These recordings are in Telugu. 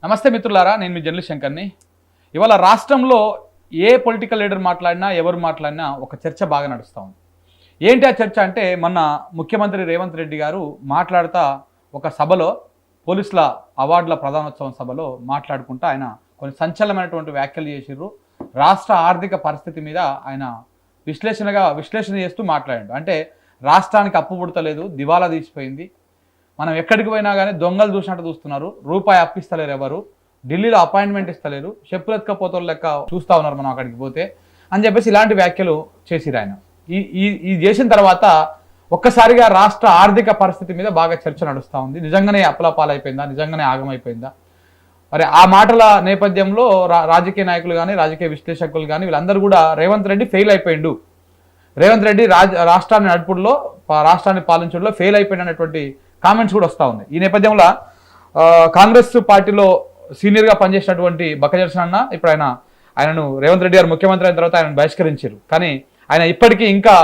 నమస్తే మిత్రులారా, నేను మీ జర్నలిస్ట్ శంకర్ని. ఇవాళ రాష్ట్రంలో ఏ పొలిటికల్ లీడర్ మాట్లాడినా ఎవరు మాట్లాడినా ఒక చర్చ బాగా నడుస్తూ ఉంది. ఏంటి ఆ చర్చ అంటే, మొన్న ముఖ్యమంత్రి రేవంత్ రెడ్డి గారు మాట్లాడుతూ ఒక సభలో, పోలీసుల అవార్డుల ప్రధానోత్సవం సభలో మాట్లాడుకుంటూ ఆయన కొన్ని సంచలనమైనటువంటి వ్యాఖ్యలు చేసిర్రు. రాష్ట్ర ఆర్థిక పరిస్థితి మీద ఆయన విశ్లేషణ చేస్తూ మాట్లాడాడు. అంటే రాష్ట్రానికి అప్పు పుడతలేదు, దివాలా తీసిపోయింది, మనం ఎక్కడికి పోయినా కానీ దొంగలు చూసినట్టు చూస్తున్నారు, రూపాయి అప్పిస్తలేరు, ఎవరు ఢిల్లీలో అపాయింట్మెంట్ ఇస్తలేరు, చెప్పులెత్తుకపోతల లెక్క చూస్తూ ఉన్నారు మనం అక్కడికి పోతే అని చెప్పేసి ఇలాంటి వ్యాఖ్యలు చేసిరు ఆయన. ఈ చేసిన తర్వాత ఒక్కసారిగా రాష్ట్ర ఆర్థిక పరిస్థితి మీద బాగా చర్చ నడుస్తూ ఉంది. నిజంగానే అప్పుల పాలైపోయిందా, నిజంగానే ఆగమైపోయిందా? మరి ఆ మాటల నేపథ్యంలో రాజకీయ నాయకులు కానీ రాజకీయ విశ్లేషకులు కానీ వీళ్ళందరూ కూడా రేవంత్ రెడ్డి ఫెయిల్ అయిపోయిండు, రేవంత్ రెడ్డి రాష్ట్రాన్ని నడుపుడులో, రాష్ట్రాన్ని పాలించడంలో ఫెయిల్ అయిపోయింది అనేటువంటి కామెంట్స్ కూడా వస్తూ ఉన్నాయి. ఈ నేపథ్యంలో కాంగ్రెస్ పార్టీలో సీనియర్గా పనిచేసినటువంటి బక్కజర్సన్ అన్న ఇప్పుడు ఆయనను రేవంత్ రెడ్డి గారు ముఖ్యమంత్రి అయిన తర్వాత ఆయనను బహిష్కరించారు. కానీ ఆయన ఇప్పటికీ ఇంకా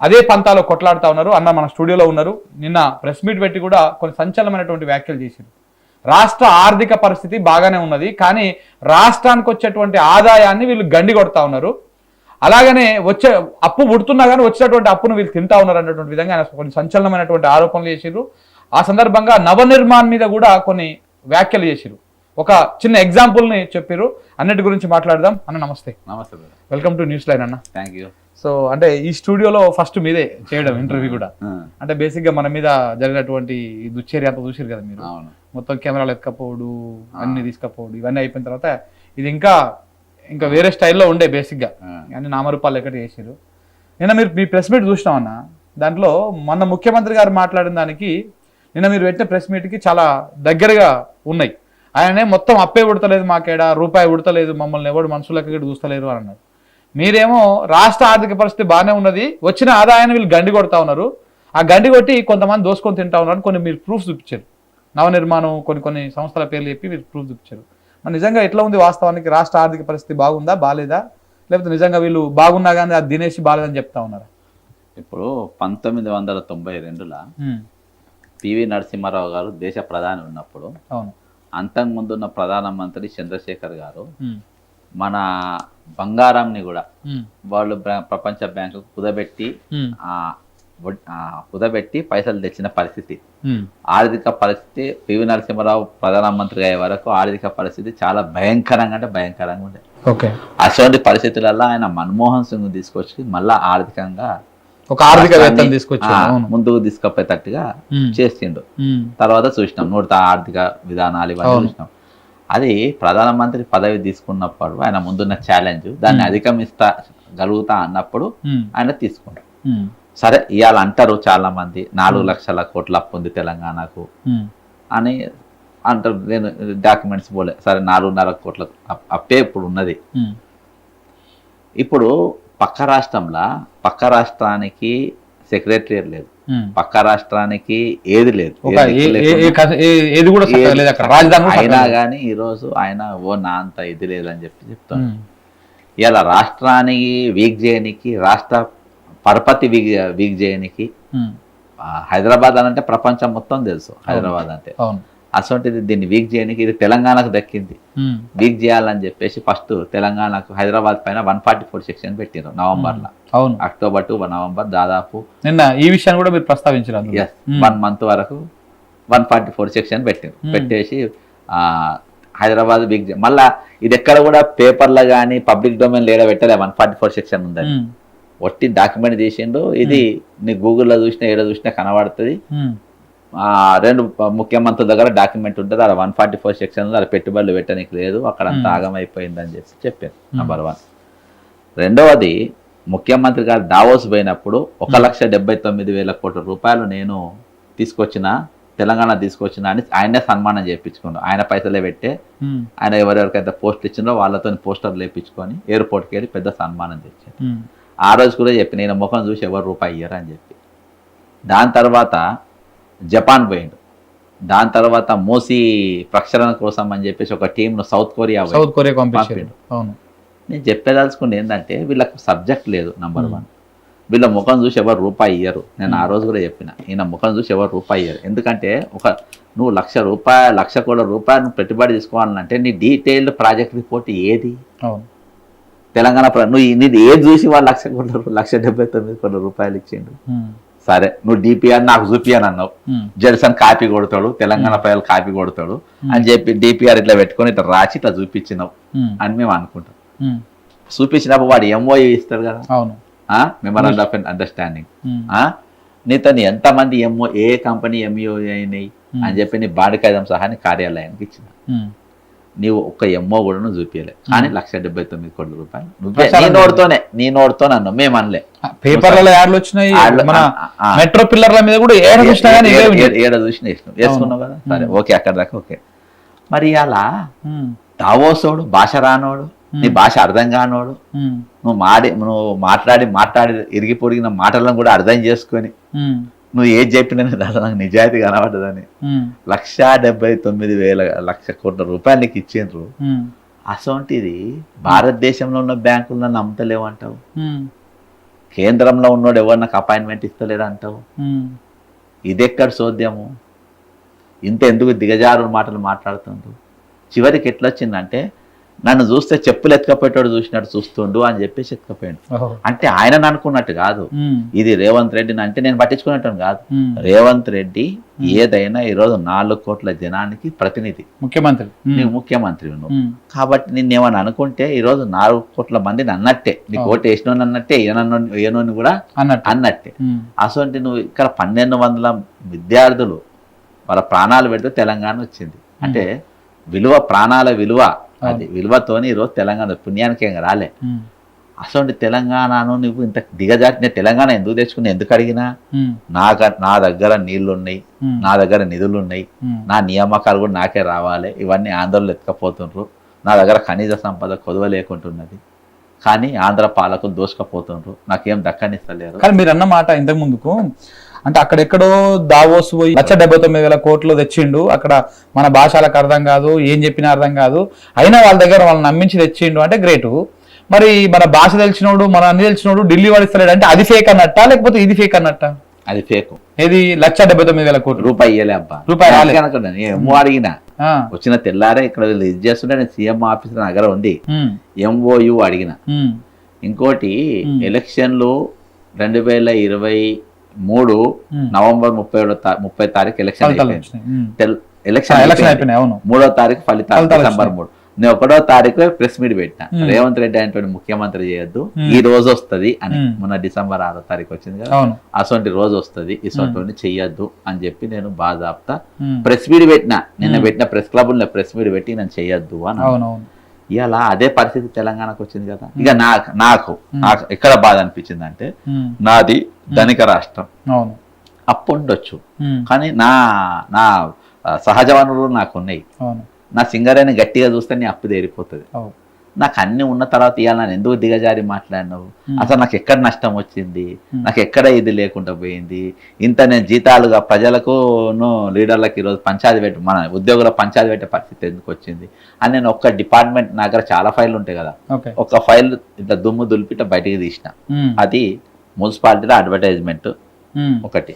అదే పంతాలో కొట్లాడుతూ ఉన్నారు. అన్న మన స్టూడియోలో ఉన్నారు. నిన్న ప్రెస్ మీట్ పెట్టి కూడా కొన్ని సంచలనమైనటువంటి వ్యాఖ్యలు చేశారు. రాష్ట్ర ఆర్థిక పరిస్థితి బాగానే ఉన్నది, కానీ రాష్ట్రానికి వచ్చేటువంటి ఆదాయాన్ని వీళ్ళు గండి కొడతా ఉన్నారు, అలాగనే వచ్చే అప్పు పుడుతున్నా కానీ వచ్చేటువంటి అప్పును వీళ్ళు తింటా ఉన్నారు అన్నటువంటి విధంగా ఆయన కొన్ని సంచలనమైనటువంటి ఆరోపణలు చేసిరు. ఆ సందర్భంగా నవనిర్మాణ్ మీద కూడా కొన్ని వ్యాఖ్యలు చేసిరు. ఒక చిన్న ఎగ్జాంపుల్ని చెప్పారు. అన్నిటి గురించి మాట్లాడదాం. అన్న నమస్తే. నమస్తే, వెల్కమ్ టు న్యూస్ లైన్ అన్న. Thank you. సో అంటే ఈ స్టూడియోలో ఫస్ట్ మీదే చేయడం ఇంటర్వ్యూ కూడా. అంటే బేసిక్గా మన మీద జరిగినటువంటి ఈ దుశ్చర్య అంతా చూసారు కదా మీరు, మొత్తం కెమెరాలు ఎత్తుకపోవడు, అన్ని తీసుకపోవడు, ఇవన్నీ అయిపోయిన తర్వాత ఇది ఇంకా వేరే స్టైల్లో ఉండే బేసిక్గా అన్ని నామరూపాలు ఎక్కటి చేసారు. నిన్న మీరు మీ ప్రెస్ మీట్ చూసినామన్న, దాంట్లో మొన్న ముఖ్యమంత్రి గారు మాట్లాడిన దానికి నిన్న మీరు పెట్టిన ప్రెస్ మీట్కి చాలా దగ్గరగా ఉన్నాయి. ఆయననే మొత్తం అప్పే ఉడతలేదు, మాకేడా రూపాయి ఉడతలేదు, మమ్మల్ని ఎవడు మనుషులకి ఉడుస్తలేరు అని అన్నారు. మీరేమో రాష్ట్ర ఆర్థిక పరిస్థితి బాగానే ఉన్నది, వచ్చిన ఆదాయాన్ని వీళ్ళు గండి కొడతా ఉన్నారు, ఆ గండి కొట్టి కొంతమంది దోసుకొని తింటా ఉన్నారు. కొన్ని మీరు ప్రూఫ్ చూపించారు, నవనిర్మాణం కొన్ని సంస్థల పేర్లు చెప్పి మీరు ప్రూఫ్ చూపించారు. మరి నిజంగా ఎట్లా ఉంది వాస్తవానికి? రాష్ట్ర ఆర్థిక పరిస్థితి బాగుందా, బాగాలేదా? లేకపోతే నిజంగా వీళ్ళు బాగున్నా కానీ అది దినేసి బాగాలేదని చెప్తా ఉన్నారు? ఇప్పుడు 1992లో పివి నరసింహారావు గారు దేశ ప్రధాని ఉన్నప్పుడు, అంతకుముందున్న ప్రధానమంత్రి చంద్రశేఖర్ గారు మన బంగారంని కూడా వాళ్ళు ప్రపంచ బ్యాంకు కుదబెట్టి పైసలు తెచ్చిన పరిస్థితి, ఆర్థిక పరిస్థితి పివి నరసింహారావు ప్రధానమంత్రి అయ్యే వరకు ఆర్థిక పరిస్థితి చాలా భయంకరంగా ఉండేది. అటువంటి పరిస్థితులలో ఆయన మన్మోహన్ సింగ్ తీసుకొచ్చి మళ్ళా ఆర్థికంగా ఒక ఆర్థికవేత్తని తీసుకొచ్చి ముందుకు తీసుకుపోయేటట్టుగా చేసిండు. తర్వాత చూసినాం నూతన ఆర్థిక విధానాలు ఇవన్నీ చూసినాం. అది ప్రధానమంత్రి పదవి తీసుకున్నప్పుడు ఆయన ముందున్న ఛాలెంజ్, దాన్ని అధిగమించగలుగుతా అన్నప్పుడు ఆయన తీసుకున్నాడు. సరే ఇవాళ అంటారు చాలా మంది 4 లక్షల కోట్ల అప్పు ఉంది తెలంగాణకు అని అంటారు. నేను డాక్యుమెంట్స్ పోలే, సరే 4.5 కోట్ల అప్పే ఇప్పుడు ఉన్నది. ఇప్పుడు పక్క రాష్ట్రానికి రాష్ట్రానికి లేదు, పక్క రాష్ట్రానికి ఏది లేదు, అయినా కానీ ఈరోజు ఆయన నా అంత ఇది లేదని చెప్తాను. ఇలా రాష్ట్రానికి వీక్ చేయడానికి, రాష్ట్ర పరపతి వీక్ చేయడానికి, హైదరాబాద్ అని అంటే ప్రపంచం మొత్తం తెలుసు, హైదరాబాద్ అంటే అసొంటిది దీన్ని వీక్ చేయడానికి ఇది తెలంగాణకు దక్కింది. వీక్ చేయాలని చెప్పేసి ఫస్ట్ తెలంగాణకు హైదరాబాద్ పైన 144 సెక్షన్ పెట్టారు నవంబర్లో, అక్టోబర్ టు నవంబర్ దాదాపు నిన్న ఈ విషయాన్ని కూడా మీరు ప్రస్తావించారు. 1 మంత్ వరకు 144 సెక్షన్ పెట్టేసి హైదరాబాద్ వీక్ మళ్ళా ఇది ఎక్కడ కూడా పేపర్లో కానీ పబ్లిక్ డొమైన్ లేడ పెట్టలే 144 సెక్షన్ ఉందని, ఒట్టి డాక్యుమెంట్ చేసిండు. ఇది నీ గూగుల్లో చూసినా ఏదో చూసినా కనబడుతుంది. 2 ముఖ్యమంత్రుల దగ్గర డాక్యుమెంట్ ఉంటుంది, అలా 144 సెక్షన్ అది పెట్టుబడులు పెట్టడానికి లేదు, అక్కడ అంతా ఆగమైపోయిందని చెప్పారు. నెంబర్ 1. రెండవది, ముఖ్యమంత్రి గారు దావోస్ పోయినప్పుడు 1,79,000 కోట్ల రూపాయలు నేను తెలంగాణ తీసుకొచ్చిన అని ఆయనే సన్మానం చేయించుకున్నాడు. ఆయన పైసలే పెట్టే ఆయన ఎవరెవరికైతే పోస్టులు ఇచ్చిందో వాళ్ళతో పోస్టర్లు వేయించుకొని ఎయిర్పోర్ట్కి వెళ్ళి పెద్ద సన్మానం తెచ్చాడు. ఆ రోజు కూడా చెప్పి నేను ముఖం చూసి ఎవరు రూపాయి ఇయ్యరు అని చెప్పి. దాని తర్వాత జపాన్ పోయిండు. దాని తర్వాత మోసీ ప్రక్షాళన కోసం అని చెప్పేసి ఒక టీంను సౌత్ కొరియా పంపిండు. నేను చెప్పేదలుచుకుంటే ఏంటంటే వీళ్ళకి సబ్జెక్ట్ లేదు. నెంబర్ 1. వీళ్ళ ముఖం చూసి ఎవరు రూపాయి ఇయ్యరు. నేను ఆ రోజు కూడా చెప్పిన, ఈయన ముఖం చూసి ఎవరు రూపాయి ఇయ్యరు. ఎందుకంటే నువ్వు ₹1,00,000 ₹1,00,000 నువ్వు పెట్టుబడి తీసుకోవాలంటే నీ డీటెయిల్డ్ ప్రాజెక్ట్ రిపోర్ట్ ఏది? తెలంగాణ నువ్వు నీది ఏది చూసి వాళ్ళు ₹1,79,00,000 ఇచ్చిండు. సరే నువ్వు డిపిఆర్ నాకు చూపియని అన్నావు, జెల్సన్ కాపీ కొడతాడు, తెలంగాణ ప్రజలు కాపీ కొడతాడు అని చెప్పి డిపిఆర్ ఇట్లా పెట్టుకొని ఇట్లా రాసి ఇట్లా చూపించినావు అని మేము అనుకుంటాం. చూపించినప్పుడు వాడు ఎంఓయూ ఇస్తాడు కదా, మెమరాండం ఆఫ్ అండర్స్టాండింగ్. నీతో ఎంతమంది ఏ కంపెనీ ఎంఓ అయినాయి అని చెప్పి నీ బాండ్ కాగితం సహా నీ కార్యాలయానికి ఇచ్చిన. నీవు ఒక్క ఎంఓ కూడా నువ్వు చూపించలే, కానీ ₹1,79,00,000 నువ్వే నీ నోడుతో అన్నావు, మేము అనలే. పేపర్లలో యాడ్లు వచ్చినాయి, మెట్రో పిల్లర్ల మీద కూడా ఏడ చూసినా వేసుకున్నావు కదా. సరే ఓకే, అక్కడ దాకా ఓకే. మరి అలా దావోసోడు, భాష రానోడు, నీ భాష అర్థం కానోడు, నువ్వు మాట్లాడి ఇరిగి పొడిగిన మాటలను కూడా అర్థం చేసుకొని నువ్వు ఏది చెప్పినా దాంట్లో నాకు నిజాయితీ కనబడ్డదని ₹1,79,00,000 నీకు ఇచ్చిండ్రు. అసొంటిది భారతదేశంలో ఉన్న బ్యాంకులు నన్ను నమ్మతలేవు అంటావు, కేంద్రంలో ఉన్నోడు ఎవరు నాకు అపాయింట్మెంట్ ఇస్తలేడు అంటావు. ఇదెక్కడ చోద్యము? ఇంత ఎందుకు దిగజారు మాటలు మాట్లాడుతుండ్రు? చివరికి ఎట్లా వచ్చిందంటే నన్ను చూస్తే చెప్పులు ఎత్తుకపోయేటోడు చూసినట్టు చూస్తుండు అని చెప్పేసి ఎత్తుకపోయాడు. అంటే ఆయన అనుకున్నట్టు కాదు, ఇది రేవంత్ రెడ్డిని అంటే నేను పట్టించుకున్నట్టు కాదు. రేవంత్ రెడ్డి ఏదైనా ఈరోజు 4 కోట్ల జనానికి ప్రతినిధి, ముఖ్యమంత్రి. నీవు ముఖ్యమంత్రి కాబట్టి నిన్నేమని అనుకుంటే ఈరోజు 4 కోట్ల మందిని అన్నట్టే, నీకు ఓటు వేసినోని అన్నట్టే, ఏనోని కూడా అన్నట్టే. అసలు నువ్వు ఇక్కడ 1,200 విద్యార్థులు వాళ్ళ ప్రాణాలు పెడితే తెలంగాణ వచ్చింది. అంటే విలువ, ప్రాణాల విలువ, అది విలువతోని ఈరోజు తెలంగాణ పుణ్యానికి ఏం రాలే. అసలు తెలంగాణను నువ్వు ఇంత దిగజాటిన తెలంగాణ ఎందుకు తెచ్చుకున్నా, ఎందుకు అడిగినా నా దగ్గర నీళ్లున్నాయి, నా దగ్గర నిధులు ఉన్నాయి, నా నియామకాలు కూడా నాకే రావాలి, ఇవన్నీ ఆంధ్రలో ఎత్తుకపోతుండ్రు, నా దగ్గర ఖనిజ సంపద కొదవ లేకుంటున్నది, కానీ ఆంధ్ర పాలకులు దోసుకపోతుండ్రు, నాకేం దక్కనిస్తలేరు. కానీ మీరు అన్న మాట ఇంతకు ముందుకు అంటే అక్కడెక్కడో దావోస్ పోయి ₹1,79,00,000 తెచ్చిండు, అక్కడ మన భాషలకు అర్థం కాదు, ఏం చెప్పినా అర్థం కాదు, అయినా వాళ్ళ దగ్గర వాళ్ళని నమ్మించి తెచ్చిండు అంటే గ్రేటు. మరి మన భాష తెలిసినోడు, మన అన్ని తెలిసినోడు ఢిల్లీ వాడిస్తాడు అంటే అది ఫేక్ అన్నట్ట, లేకపోతే ఇది ఫేక్ అన్నట్ట? అది ఫేక్. ఏది ₹1,79,00,000 ఇయ్యలే అబ్బా, ఏమో అడిగినా వచ్చిన తెల్లారే ఇక్కడ ఇది చేస్తుంటే నేను సీఎం ఆఫీస్ దగ్గర ఉంది, ఎంఓయు అడిగిన. ఇంకోటి ఎలక్షన్లు 2023 నవంబర్ 30 తారీఖు ఎలక్షన్ అయిపోయినాయి, 3వ తారీఖు ఫలితాలు డిసెంబర్ 3. నేను 1వ తారీఖు ప్రెస్ మీట్ పెట్టినా, రేవంత్ రెడ్డి అనేటువంటి ముఖ్యమంత్రి చేయొద్దు, ఈ రోజు వస్తుంది అని. మొన్న డిసెంబర్ 6వ తారీఖు వచ్చింది కదా, అసొంటి రోజు వస్తుంది, ఇసొంటి చెయ్యొద్దు అని చెప్పి నేను బాజాప్తా ప్రెస్ మీట్ పెట్టినా. నిన్న పెట్టిన ప్రెస్ క్లబ్ ప్రెస్ మీట్ పెట్టి నేను చెయ్యొద్దు అని. ఇలా అదే పరిస్థితి తెలంగాణకు వచ్చింది కదా. ఇక నాకు ఎక్కడ బాధ అనిపించింది అంటే, నాది ధనిక రాష్ట్రం, అప్పు ఉండొచ్చు, కానీ నా సహజ వనరులు నాకు ఉన్నాయి. నా సింగరేణి గట్టిగా చూస్తే నీ అప్పు తీరిపోతుంది. నాకు అన్ని ఉన్న తర్వాత ఇవాళ నేను ఎందుకు దిగజారి మాట్లాడినావు, అసలు నాకు ఎక్కడ నష్టం వచ్చింది, నాకు ఎక్కడ ఇది లేకుండా పోయింది, ఇంత నేను జీతాలుగా ప్రజలకు లీడర్లకు ఈరోజు పంచాయతీ పెట్టి మన ఉద్యోగుల పంచాయతీ పెట్టే పరిస్థితి ఎందుకు వచ్చింది అని నేను ఒక్క డిపార్ట్మెంట్, నా దగ్గర చాలా ఫైళ్ళు ఉంటాయి కదా, ఒక ఫైల్ ఇట్లా దుమ్ము దులిపి బయటికి తీసిన. అది మున్సిపాలిటీలో అడ్వర్టైజ్మెంట్ ఒకటి.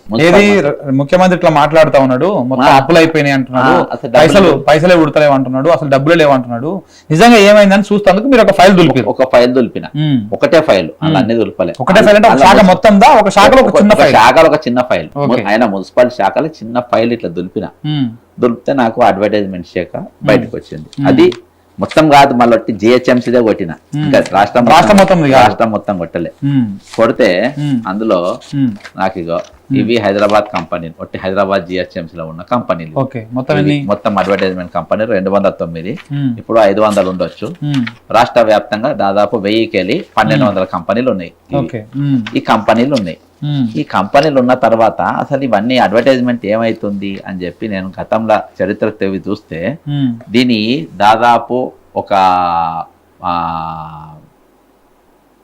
ముఖ్యమంత్రి ఇట్లా మాట్లాడుతా ఉన్నాడు, మొత్తం అప్పులు అయిపోయినాయి అంటున్నాడు, పైసలే ఉడతలేవు అంటున్నాడు, అసలు డబ్బులే లేవంటున్నాడు. నిజంగా ఏమైందని చూస్తాను మీరు ఒక ఫైల్ దులిపిన, ఒకటే ఫైల్, అలా అన్ని దులిపలే. ఒకటే ఫైల్ అంటే శాఖ మొత్తం, ఒక శాఖలో ఒక చిన్న ఫైల్, ఆయన మున్సిపాలిటీ శాఖలో చిన్న ఫైల్ ఇట్లా దులిపితే నాకు అడ్వర్టైజ్మెంట్ శాఖ బయటకు వచ్చింది. అది మొత్తం కాదు, మళ్ళీ జిహెచ్ఎంసీదే కొట్టిన, ఇంకా రాష్ట్రం మొత్తం కొట్టలే. కొడితే అందులో నాకు ఇవి హైదరాబాద్ కంపెనీ, హైదరాబాద్ జిహెచ్ఎంసీలో ఉన్న కంపెనీలు మొత్తం అడ్వర్టైజ్మెంట్ కంపెనీ 209, ఇప్పుడు 500 ఉండొచ్చు. రాష్ట్ర వ్యాప్తంగా దాదాపు 1000కి వెళ్ళి 1200 కంపెనీలు ఉన్నాయి. ఈ కంపెనీలు ఉన్నాయి. ఈ కంపెనీలు ఉన్న తర్వాత అసలు ఇవన్నీ అడ్వర్టైజ్మెంట్ ఏమైతుంది అని చెప్పి నేను గతంలో చరిత్ర తెవి చూస్తే, దీని దాదాపు ఒక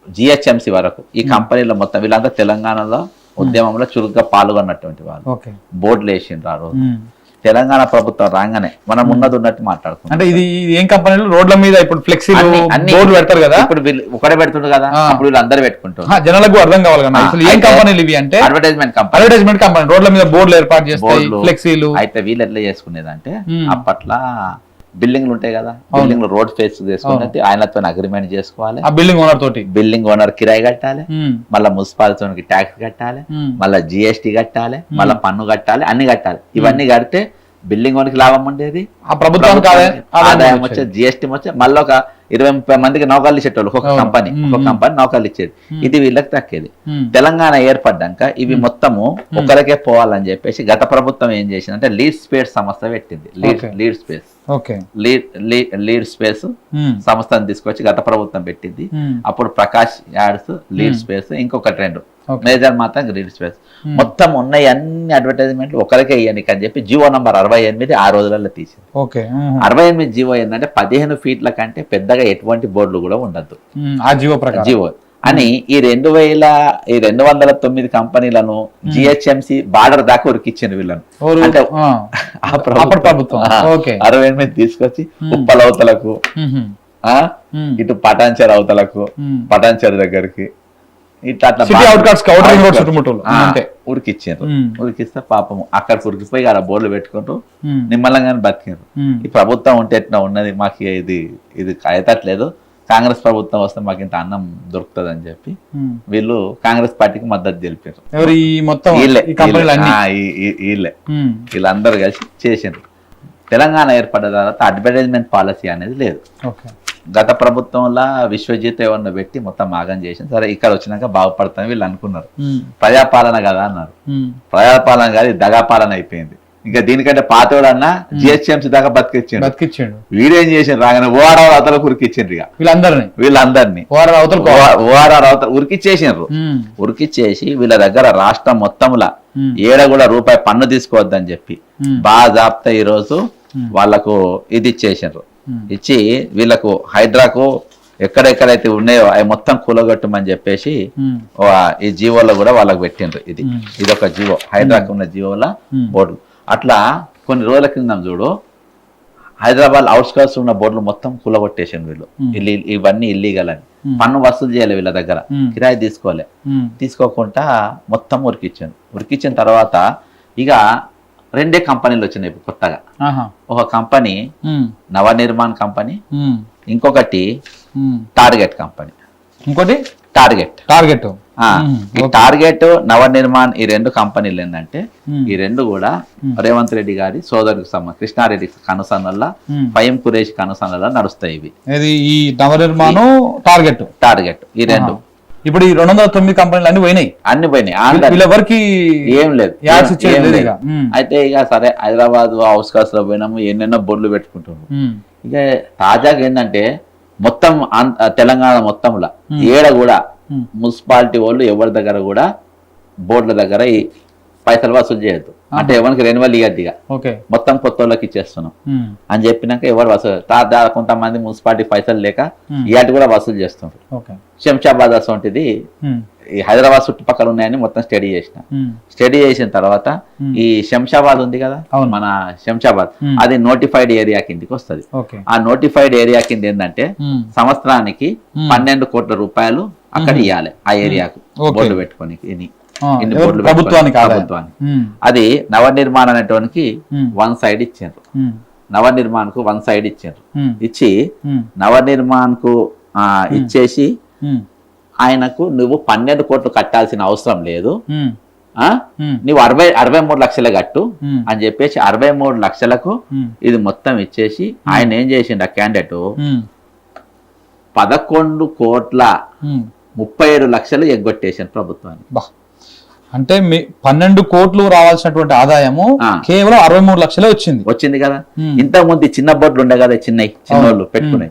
జిహెచ్ఎంసీ వరకు ఈ కంపెనీలో మొత్తం వీళ్ళంతా తెలంగాణలో ఉద్యమంలో చురుగ్గా పాల్గొన్నటువంటి వాళ్ళు, బోర్డులు వేసిండ్రు ఆ రోజు. తెలంగాణ ప్రభుత్వం రాగానే మనం ఉన్నది ఉన్నట్టు మాట్లాడుకుంటాం. అంటే ఇది ఏం కంపెనీలు రోడ్ల మీద ఇప్పుడు ఫ్లెక్సీలు అన్ని బోర్డులు పెడతారు కదా, ఇప్పుడు వీళ్ళు ఒకటే పెడుతుండ్రు కదా, అప్పుడు వీళ్ళు అందరు పెట్టుకుంటారు. జనాలకు అర్థం కావాలి కదా అసలు ఏం కంపెనీలు ఇవి అంటే అడ్వర్టైజ్మెంట్ కంపెనీ రోడ్ల మీద బోర్డులు ఏర్పాటు చేస్తాయి, ఫ్లెక్సీలు. అయితే వీళ్ళు ఎట్లా చేసుకునేదంటే అప్పట్లో బిల్డింగ్లు ఉంటాయి కదా, బిల్డింగ్ రోడ్ ఫేస్ చేసుకున్నట్టు ఆయనతో అగ్రిమెంట్ చేసుకోవాలి, ఆ బిల్డింగ్ ఓనర్ తోటి. బిల్డింగ్ ఓనర్ కిరాయి కట్టాలి, మళ్ళీ మున్సిపాలిటీకి ట్యాక్స్ కట్టాలి, మళ్ళీ జిఎస్టీ కట్టాలి, మళ్ళీ పన్ను కట్టాలి, అన్ని కట్టాలి. ఇవన్నీ కడితే బిల్డింగ్ ఓనర్కి లాభం ఉండేది, ఆ ప్రభుత్వానికి ఆదాయం వచ్చేది, జిఎస్టీ వచ్చేది, మళ్ళీ ఒక 20-30 మందికి నౌకర్లు ఇచ్చేటోళ్ళు ఒక్కొక్క కంపెనీ నౌకర్లు ఇచ్చేది. ఇది వీళ్ళకి తక్కేది. తెలంగాణ ఏర్పడ్డాక ఇవి మొత్తము ఒకరికే పోవాలని చెప్పేసి గత ప్రభుత్వం ఏం చేసిందంటే లీడ్ స్పేస్ సంస్థ పెట్టింది. లీడ్ స్పేస్ సంస్థను తీసుకొచ్చి గత ప్రభుత్వం పెట్టింది. అప్పుడు ప్రకాష్ యాడ్స్, లీడ్ స్పేస్, ఇంకొకటి 2 మేజర్ మాత్రం లీడ్ స్పేస్. మొత్తం ఉన్నాయి అన్ని అడ్వర్టైజ్మెంట్లు ఒకరికే ఇయ్యనికి అని చెప్పి జీవో నంబర్ 68 ఆ రోజులలో తీసింది. 68 జీవో ఏంటంటే 15 ఫీట్ల కంటే పెద్దగా ఎటువంటి బోర్డులు కూడా ఉండద్దు జీవో అని ఈ 209 కంపెనీలను జిహెచ్ఎంసి బార్డర్ దాకా ఉరికిచ్చింది వీళ్ళను. అంటే ప్రభుత్వం 68 తీసుకొచ్చి ఉప్పల అవతలకు, ఇటు పటాన్చర్ అవతలకు, పటాన్చర్ దగ్గరికి ఇట్లా ఉరికిచ్చారు. ఉరికిస్తే పాపము అక్కడికి ఉరికిపోయి అలా బోర్డులు పెట్టుకుంటూ నిమ్మలంగానే బతికారు. ఈ ప్రభుత్వం ఉంటే ఎట్లా ఉన్నది, మాకు ఇది కాయతట్లేదు, కాంగ్రెస్ ప్రభుత్వం వస్తే మాకు ఇంత అన్నం దొరుకుతుంది అని చెప్పి వీళ్ళు కాంగ్రెస్ పార్టీకి మద్దతు తెలిపారు. వీళ్ళందరూ కలిసి చేసిండ్రు. తెలంగాణ ఏర్పడ్డ తర్వాత అడ్వర్టైజ్మెంట్ పాలసీ అనేది లేదు. గత ప్రభుత్వంలో విశ్వజిత్ ఏమన్నా పెట్టి మొత్తం ఆగం చేసింది. సరే ఇక్కడ వచ్చినాక బాగుపడతామని వీళ్ళు అనుకున్నారు. ప్రజాపాలన కదా అన్నారు. ప్రజాపాలన కాదు, దగాపాలన అయిపోయింది. ఇంకా దీనికంటే పాతోడన్నా జిహెచ్ఎంసీ దాకా బతికిచ్చాడు. వీడేం చేసిండు రాగానే ఓఆర్ఆర్ అవతల ఉరికిచ్చిండ్రు. ఇక వీళ్ళందరినీ ఓఆర్ఆర్ అవతల ఉరికిచ్చేసిండ్రు. ఉరికిచ్చేసి వీళ్ళ దగ్గర రాష్ట్రం మొత్తంలా ఏడ కూడా రూపాయి పన్ను తీసుకోవద్దని చెప్పి బాగా జాప్తా ఈ రోజు వాళ్లకు ఇది ఇచ్చేసిండ్రు. ఇచ్చి వీళ్ళకు హైడ్రాకు ఎక్కడెక్కడైతే ఉన్నాయో అవి మొత్తం కూలగొట్టమని చెప్పేసి ఈ జీవోలో కూడా వాళ్ళకి పెట్టిండ్రు. ఇది ఒక జీవో, హైడ్రాకు ఉన్న జీవోల బోర్డు. అట్లా కొన్ని రోజుల కింద చూడు హైదరాబాద్ అవుట్స్కర్ట్స్ ఉన్న బోర్డులు మొత్తం కూలగొట్టేసిండ్రు వీళ్ళు. ఇవన్నీ ఇల్లీగల్ అని పన్ను వసూలు చేయాలి వీళ్ళ దగ్గర, కిరాయి తీసుకోలే. తీసుకోకుండా మొత్తం ఉరికిచ్చిన తర్వాత ఇక 2 కంపెనీలు వచ్చినాయి కొత్తగా. ఒక కంపెనీ నవనిర్మాణ్ కంపెనీ, ఇంకొకటి టార్గెట్ కంపెనీ. ఈ టార్గెట్ నవనిర్మాణ్ ఈ 2 కంపెనీలు ఏంటంటే ఈ 2 కూడా రేవంత్ రెడ్డి గారి సోదరుడికి కృష్ణారెడ్డి కనుసన్నల్లా, ఫైమ్ కురేష్ కనుసన్నల్లా నడుస్తాయి ఇవి. ఈ నవనిర్మాణ్ టార్గెట్ ఈ 2. ఇప్పుడు ఈ 209 కంపెనీలు అన్ని పోయినాయి. ఎవరికి ఏం లేదు. అయితే ఇక సరే హైదరాబాద్ అవుట్స్కర్ట్స్ లో పోయినాము, ఎన్నెన్నో బోర్డులు పెట్టుకుంటున్నాము. ఇక తాజాగా ఏంటంటే మొత్తం తెలంగాణ మొత్తంలో ఏడ కూడా మున్సిపాలిటీ వాళ్ళు ఎవరి దగ్గర కూడా బోర్డుల దగ్గర ఈ పైసలు వసూలు చేయొద్దు. అంటే ఎవరికి రెన్యువల్ ఇవ్వద్దు, ఇక మొత్తం కొత్త వాళ్ళకి ఇచ్చేస్తున్నాం అని చెప్పినాక ఎవరు వసూలు. కొంతమంది మున్సిపాలిటీ పైసలు లేక ఇవాటి కూడా వసూలు చేస్తున్నారు. శంషాబాద్ అసోంటిది ఈ హైదరాబాద్ చుట్టుపక్కల ఉన్నాయని మొత్తం స్టడీ చేసిన తర్వాత ఈ శంషాబాద్ ఉంది కదా మన శంషాబాద్, అది నోటిఫైడ్ ఏరియా కిందకి వస్తుంది. ఆ నోటిఫైడ్ ఏరియా కింద ఏంటంటే సంవత్సరానికి 12 కోట్ల రూపాయలు అక్కడ ఇవ్వాలి ఆ ఏరియాకు బోర్డు పెట్టుకొని. ప్రభుత్వానికి అది నవనిర్మాణ్ అనేటానికి 1 సైడ్ ఇచ్చారు. నవనిర్మాణ్ కు 1 సైడ్ ఇచ్చారు. ఇచ్చి నవనిర్మాణ్ కు ఇచ్చేసి ఆయనకు నువ్వు 12 కోట్లు కట్టాల్సిన అవసరం లేదు, నువ్వు 63 లక్షలే కట్టు అని చెప్పేసి 63 లక్షలకు ఇది మొత్తం ఇచ్చేసి ఆయన ఏం చేసిండు ఆ క్యాండిడేట్ 11,37,00,000 ఎగ్గొట్టేసాను ప్రభుత్వాన్ని. అంటే 12 కోట్లు రావాల్సినటువంటి ఆదాయము కేవలం 63 లక్షలే వచ్చింది కదా. ఇంతకు ముందు చిన్న బోర్డులు ఉండే కదా, చిన్నోళ్ళు పెట్టుకునే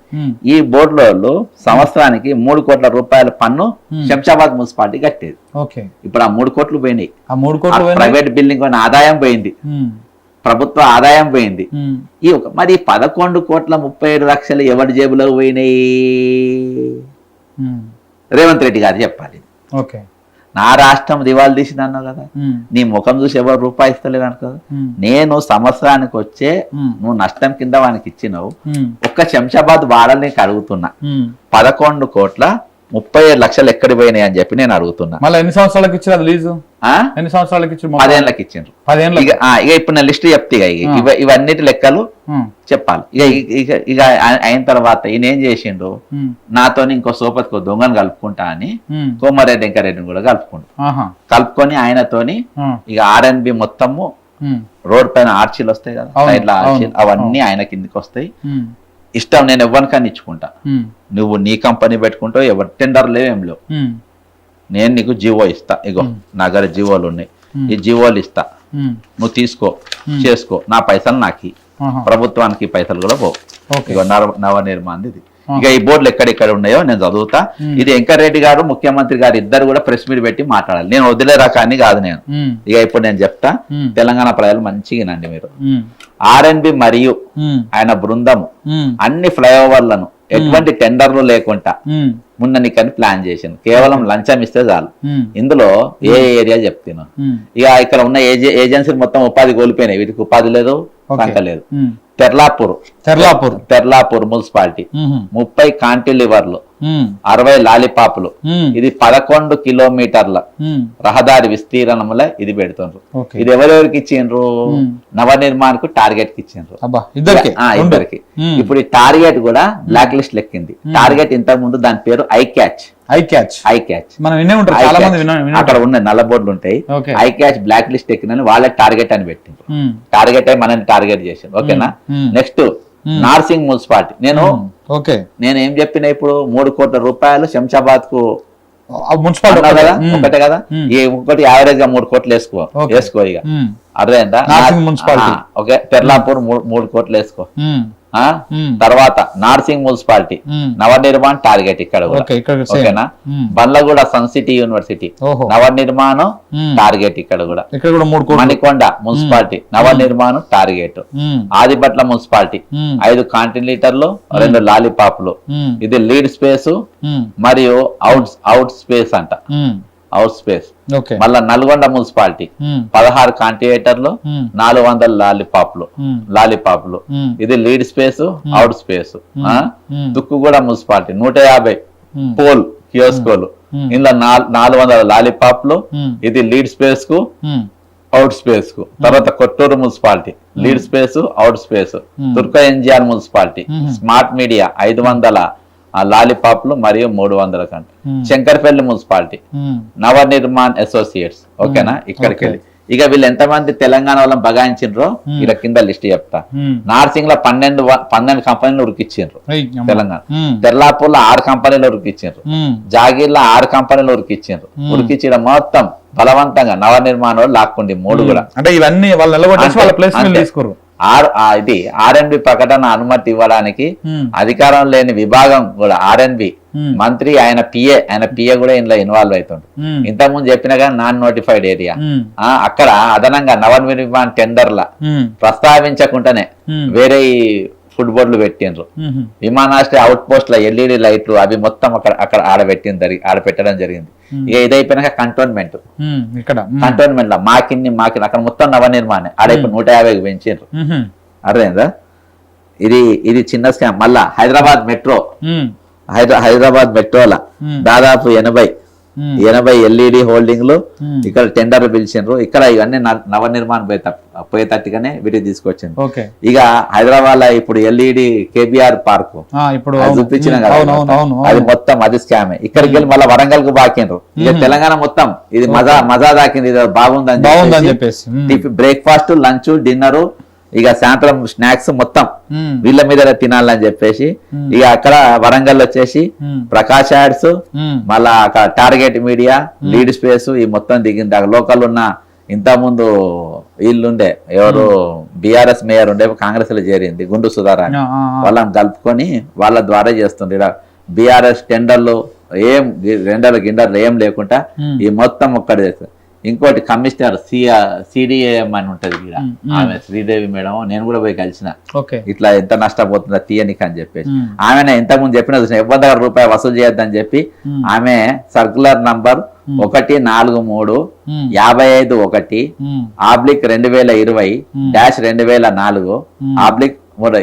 ఈ బోర్డులో సంవత్సరానికి 3 కోట్ల రూపాయల పన్ను శంషాబాద్ మున్సిపాలిటీ కట్టేది. ఇప్పుడు ఆ 3 కోట్లు పోయినాయి. ప్రైవేట్ బిల్డింగ్ ఆదాయం పోయింది, ప్రభుత్వ ఆదాయం పోయింది. మరి 11,37,00,000 ఎవరి జేబులో పోయినాయి? రేవంత్ రెడ్డి గారు చెప్పాలి. నా రాష్ట్రం దివాళి తీసింది అన్నావు కదా, నీ ముఖం చూసి ఎవరు రూపాయి ఇస్తలేదు అనుకో. నేను సంవత్సరానికి వచ్చే నువ్వు నష్టం కింద వానికి ఇచ్చినావు. ఒక్క శంషాబాద్ వాడని అడుగుతున్నా, 11,37 లక్షలు ఎక్కడికి పోయినాయి అని చెప్పి నేను అడుగుతున్నా. మళ్ళీ ఎన్ని సంవత్సరాలకు ఇచ్చారు అది లీజు? ఎన్ని సంవత్సరాలకు ఇచ్చారు? 10 ఏళ్ళకి ఇచ్చిండ్రు. ఇక ఇప్పుడు నేను లిస్ట్ చెప్తే ఇవన్నిటి లెక్కలు చెప్పాలి. ఇక అయిన తర్వాత ఈయన ఏం చేసిండు, నాతో ఇంకో సోపతికి దొంగను కలుపుకుంటా అని కోమారెడ్డి వెంకరెడ్డిని కూడా కలుపుకొని ఆయనతోని ఇక RNB మొత్తము రోడ్ పైన ఆర్చీలు వస్తాయి కదా, సైడ్ లో ఆర్చీలు, అవన్నీ ఆయన కిందికి వస్తాయి. ఇష్టం నేను ఎవరికన్నా ఇచ్చుకుంటా, నువ్వు నీ కంపెనీ పెట్టుకుంటావు, ఎవరి టెండర్ లేవు ఏం లేవు, నేను నీకు జీవో ఇస్తా, ఇగో నా దగ్గర జీవోలు ఉన్నాయి, ఈ జీవోలు ఇస్తా, నువ్వు తీసుకో చేసుకో, నా పైసలు నాకి, ప్రభుత్వానికి పైసలు కూడా పోవు. ఇగో నవనిర్మాణ్ ఇది. ఇక ఈ బోర్డులు ఎక్కడెక్కడ ఉన్నాయో నేను చదువుతా. ఇది వెంకరెడ్డి గారు ముఖ్యమంత్రి గారు ఇద్దరు కూడా ప్రెస్ మీట్ పెట్టి మాట్లాడాలి. నేను వదిలే రకాన్ని కాదు నేను. ఇక ఇప్పుడు నేను చెప్తా, తెలంగాణ ప్రజలు మంచిగా వినండి మీరు. RNB మరియు ఆయన బృందము అన్ని ఫ్లైఓవర్లను ఎటువంటి టెండర్లు లేకుండా మున్ననికని ప్లాన్ చేసింది. కేవలం లంచం ఇస్తే చాలు. ఇందులో ఏ ఏరియా చెప్తున్నాను. ఇక ఇక్కడ ఉన్న ఏజెన్సీలు మొత్తం ఉపాధి కోల్పోయినాయి, వీటికి ఉపాధి లేదు, సంఖ లేదు. తెర్లాపూర్ మున్సిపాలిటీ 30 కాంటిలివర్లు, 60 లాలిపాపులు, ఇది 11 కిలోమీటర్ల రహదారి విస్తీర్ణంలో ఇది పెడుతుండ్రు. ఇది ఎవరెవరికి ఇచ్చిండ్రు? నవనిర్మాణ్ కు టార్గెట్ కి ఇచ్చిండ్రు, ఇద్దరికి. ఇప్పుడు ఈ టార్గెట్ కూడా బ్లాక్ లిస్ట్ లెక్కింది. టార్గెట్ ఇంతకు ముందు దాని పేరు ఐ క్యాచ్. అక్కడ ఉన్న నల్ల బోర్డులు ఉంటాయి, ఐ క్యాచ్ బ్లాక్ లిస్ట్ ఎక్కిందని వాళ్ళే టార్గెట్ అని పెట్టిండ్రు. టార్గెట్ అయి మనల్ని టార్గెట్ చేసిండ్రు. ఓకేనా? Next Narsingi municipality. నేను ఏం చెప్పిన, ఇప్పుడు 3 కోట్ల రూపాయలు శంషాబాద్ కు ఒకటే కదా, ఒకటి యావరేజ్ గా 3 కోట్లు వేసుకో ఇక అర్థమైందా? ఓకే, తెర్లాపూర్ 3 కోట్లు వేసుకో. తర్వాత నార్సింగ్ మున్సిపాలిటీ నవనిర్మాణ్ టార్గెట్ ఇక్కడ కూడా. ఓకేనా? బండ్లగూడ సన్ సిటీ యూనివర్సిటీ నవనిర్మాణం టార్గెట్ ఇక్కడ కూడా. మణికొండ మున్సిపాలిటీ నవనిర్మాణం టార్గెట్. ఆదిపట్ల మున్సిపాలిటీ 5 కాంటిలీటర్లు, 2 లాలీపాప్లు. ఇది లీడ్ స్పేస్ మరియు అవుట్ స్పేస్ అంట, అవుట్ స్పేస్. మళ్ళా నల్గొండ మున్సిపాలిటీ 16 కాంటివేటర్లు, 400 లాలీపాప్లు. ఇది lead space, out space. Tukkuguda municipality 150 pole కియోస్కోలు, ఇందులో 400 లాలీపాప్లు. ఇది లీడ్ స్పేస్ కు, అవుట్ స్పేస్ కు. తర్వాత Kottur municipality lead space, out space. తుర్క ఎన్జిఆర్ మున్సిపాలిటీ స్మార్ట్ మీడియా 500 లాలీపాప్లు మరియు 300 కంట. Shankarpally municipality Navnirman associates. ఓకేనా? ఇక్కడికి వెళ్ళి ఇక వీళ్ళు ఎంతమంది తెలంగాణ వాళ్ళని బగాయించిండ్రో ఇలా కింద లిస్ట్ చెప్తా. నార్సింగ్ లో 12 కంపెనీలు ఉరికిచ్చిండ్రు తెలంగాణ. తెర్లాపూర్ లో 6 కంపెనీలు ఉరికిచ్చిండ్రు. జాగీర్ లో 6 కంపెనీలు ఉరికిచ్చిండ్రు. ఉరికిచ్చిన మొత్తం బలవంతంగా నవనిర్మాణ్ వాళ్ళు లాక్కుండి 3 కూడా. అంటే ఇవన్నీ వాళ్ళు ఇది RNB ప్రకటన అనుమతి ఇవ్వడానికి అధికారం లేని విభాగం కూడా RNB మంత్రి ఆయన పిఏ కూడా ఇందులో ఇన్వాల్వ్ అవుతుండ్రు. ఇంతకుముందు చెప్పిన కానీ నాన్ నోటిఫైడ్ ఏరియా అక్కడ అదనంగా నవనిర్మాణ్ టెండర్ల ప్రస్తావించకుండానే వేరే ఫుడ్ బోర్డులు పెట్టిండ్రు. విమానాశ్రయ అవుట్ పోస్ట్ ల LED లైట్లు అవి మొత్తం అక్కడ ఆడపెట్టడం జరిగింది. ఇక ఇదైపోయినాక కంటోన్మెంట్ లో మాకిన్ని అక్కడ మొత్తం నవనిర్మాణం ఆడ ఇప్పుడు 150కి పెంచిండ్రు. అర్థమైందా? ఇది చిన్న స్కామ్. మళ్ళా హైదరాబాద్ మెట్రోల దాదాపు 80 LED హోల్డింగ్లు ఇక్కడ టెండర్లు పిలిచిండ్రు. ఇక్కడ ఇవన్నీ నవనిర్మాణం పోయేటట్టుగానే వీటికి తీసుకొచ్చిండ్రు. ఇక హైదరాబాద్ లో ఇప్పుడు LED KBR పార్క్ చూపించిన కదా, అది మొత్తం అది స్కామే. ఇక్కడికి వెళ్ళి మళ్ళీ వరంగల్ కు బాకిండ్రు. ఇక తెలంగాణ మొత్తం ఇది మజా దాకింది, ఇది బాగుందని చెప్పేసి బ్రేక్ఫాస్ట్, లంచ్, డిన్నర్, ఇక సాయంత్రం స్నాక్స్ మొత్తం వీళ్ళ మీద తినాలని చెప్పేసి ఇక అక్కడ వరంగల్ వచ్చేసి ప్రకాష్ యాడ్స్, మళ్ళా అక్కడ టార్గెట్ మీడియా, లీడ్ స్పేస్ ఈ మొత్తం దిగింది. అక్కడ లోకల్ ఉన్న ఇంత ముందు వీళ్ళుండే ఎవరు BRS మేయర్ ఉండే కాంగ్రెస్ లో చేరింది గుండు సుధారాణి, వాళ్ళని కలుపుకొని వాళ్ళ ద్వారా చేస్తుంది. ఇక్కడ BRS టెండర్లు గిండర్లు ఏం లేకుండా ఈ మొత్తం ఒక్కడ చేస్తారు. ఇంకోటి కమిషనర్ CDAM అని ఉంటది ఇక్కడ, ఆమె శ్రీదేవి మేడం, నేను కూడా పోయి కలిసిన. ఇట్లా ఎంత నష్టపోతుందా తీయనికి అని చెప్పేసి ఆమె ఇంతకుముందు చెప్పిన ఎవరి దగ్గర రూపాయి వసూలు చేయొద్దని చెప్పి ఆమె సర్క్యులర్ నంబర్ 143 55/1/2020 -2004 ఆబ్లిక్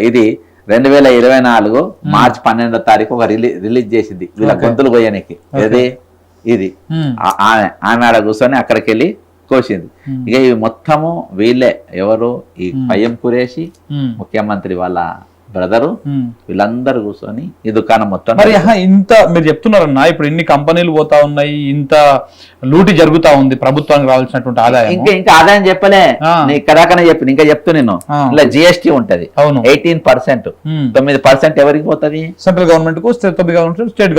ఇది 2024 మార్చి 12వ తారీఖు ఒక రిలీజ్ చేసింది వీళ్ళ గొంతులు పోయానికి ఏది ఇది ఆమె ఆడ కూర్చొని అక్కడికి వెళ్ళి కోసింది. ఇక ఇవి మొత్తము వీళ్ళే ఎవరు ఈ పయ్యం కురేషి ముఖ్యమంత్రి వాళ్ళ బ్రదరు వీళ్ళందరూ కూర్చొని ఈ దుకాణం మొత్తం. మరి ఇంత మీరు చెప్తున్నారన్నా, ఇప్పుడు ఇన్ని కంపెనీలు పోతా ఉన్నాయి, ఇంత లూటి జరుగుతా ఉంది, ప్రభుత్వానికి రావాల్సినటువంటి ఆదాయం ఇంకా ఆదాయం చెప్పలే ఇక్కడాకనే చెప్పి ఇంకా చెప్తూ నేను ఇలా జిఎస్టీ ఉంటది 18%, 9% ఎవరికి పోతుంది? సెంట్రల్ గవర్నమెంట్ కు, స్టేట్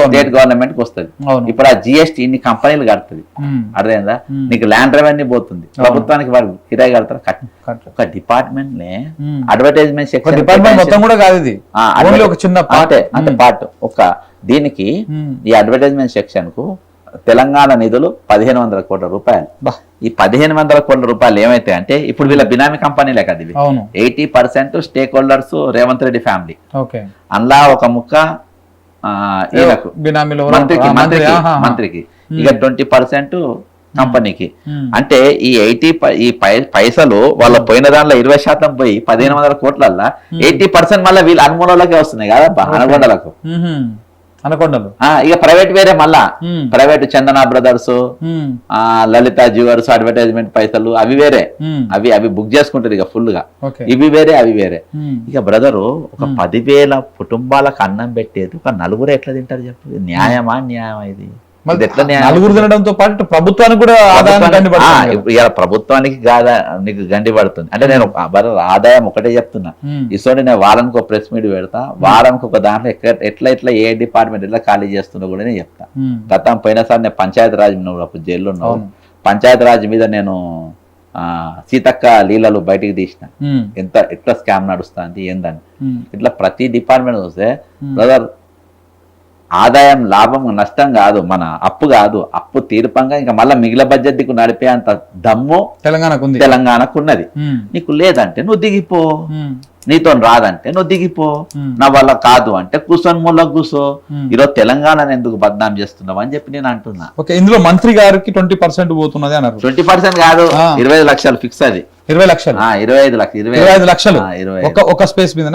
గవర్నమెంట్ కు వస్తుంది. ఇప్పుడు ఆ జిఎస్టీ ఇన్ని కంపెనీలు కడుతుంది, అర్థమైందా? నీకు ల్యాండ్ రెవెన్యూ పోతుంది, ప్రభుత్వానికి వారు కిరాయి కడతారు. ఒక డిపార్ట్మెంట్ నే అడ్వర్టైజ్మెంట్ సెక్షన్ మొత్తం కూడా కాదు, ఇది ఒక చిన్న పార్ట్ అంటే పార్ట్ ఒక దీనికి ఈ అడ్వర్టైజ్మెంట్ సెక్షన్ కు తెలంగాణ నిధులు 1500 కోట్ల రూపాయలు. ఈ 1500 కోట్ల రూపాయలు ఏమైతే అంటే ఇప్పుడు వీళ్ళ బినామీ కంపెనీలే కదా ఇవి. 80% stake holders Revanth Reddy family, అందులో ఒక ముక్క మంత్రికి, ఇక 20% కంపెనీకి. అంటే ఈ 80 పైసలు వాళ్ళ పోయిన దాంట్లో 20% పోయి 1500 కోట్లల్లో 80% మళ్ళీ వీళ్ళ అనుమూలకే వస్తున్నాయి కదా అనగొండలకు. ఇక ప్రైవేట్ వేరే, మళ్ళా ప్రైవేట్ చందన బ్రదర్స్, లలిత జ్యువెలర్స్ అడ్వర్టైజ్మెంట్ పైసలు అవి వేరే, అవి బుక్ చేసుకుంటారు ఇక ఫుల్ గా. ఇవి వేరే అవి వేరే. ఇక బ్రదరు ఒక 10,000 కుటుంబాలకు అన్నం పెట్టేది ఒక నలుగురు ఎట్లా తింటారు చెప్పు? న్యాయమా ఇది? నలుగురు తినడంతో పాటు ప్రభుత్వానికి కూడా ప్రభుత్వానికి నీకు గండి పడుతుంది. అంటే నేను ఆదాయం ఒకటే చెప్తున్నా. ఇసోని నేను వారానికి ఒక ప్రెస్ మీట్ పెడతా, వారానికి ఒక దాంట్లో ఎట్లా ఏ డిపార్ట్మెంట్ ఎట్లా ఖాళీ చేస్తున్నా కూడా నేను చెప్తా. గతం పోయినసారి నేను పంచాయతీ రాజ్ అప్పుడు జైల్లో ఉన్నావు, పంచాయతీ రాజ్ మీద నేను సీతక్క లీలలు బయటికి తీసిన, ఎట్లా స్కామ్ నడుస్తుంది ఏందని. ఇట్లా ప్రతి డిపార్ట్మెంట్ చూస్తే బ్రదర్ ఆదాయం లాభం నష్టం కాదు, మన అప్పు కాదు, అప్పు తీర్పంగా ఇంకా మళ్ళీ మిగిలిన బడ్జెట్ దిక్కు నడిపే అంత దమ్ము తెలంగాణకు ఉన్నది. నీకు లేదంటే నువ్వు దిగిపో, నీతో రాదంటే నువ్వు దిగిపో, నా వల్ల కాదు అంటే కూర్చొని మూలకు కూర్చో. ఈరోజు తెలంగాణను ఎందుకు బద్నాం చేస్తున్నావు అని చెప్పి నేను అంటున్నా. ఇందులో మంత్రి గారికి 20% పోతున్నది అన్నారు. 20% కాదు, 25 లక్షలు ఫిక్స్. అది 20 లక్షలు 25 లక్షలు ఒక స్పేస్ మీద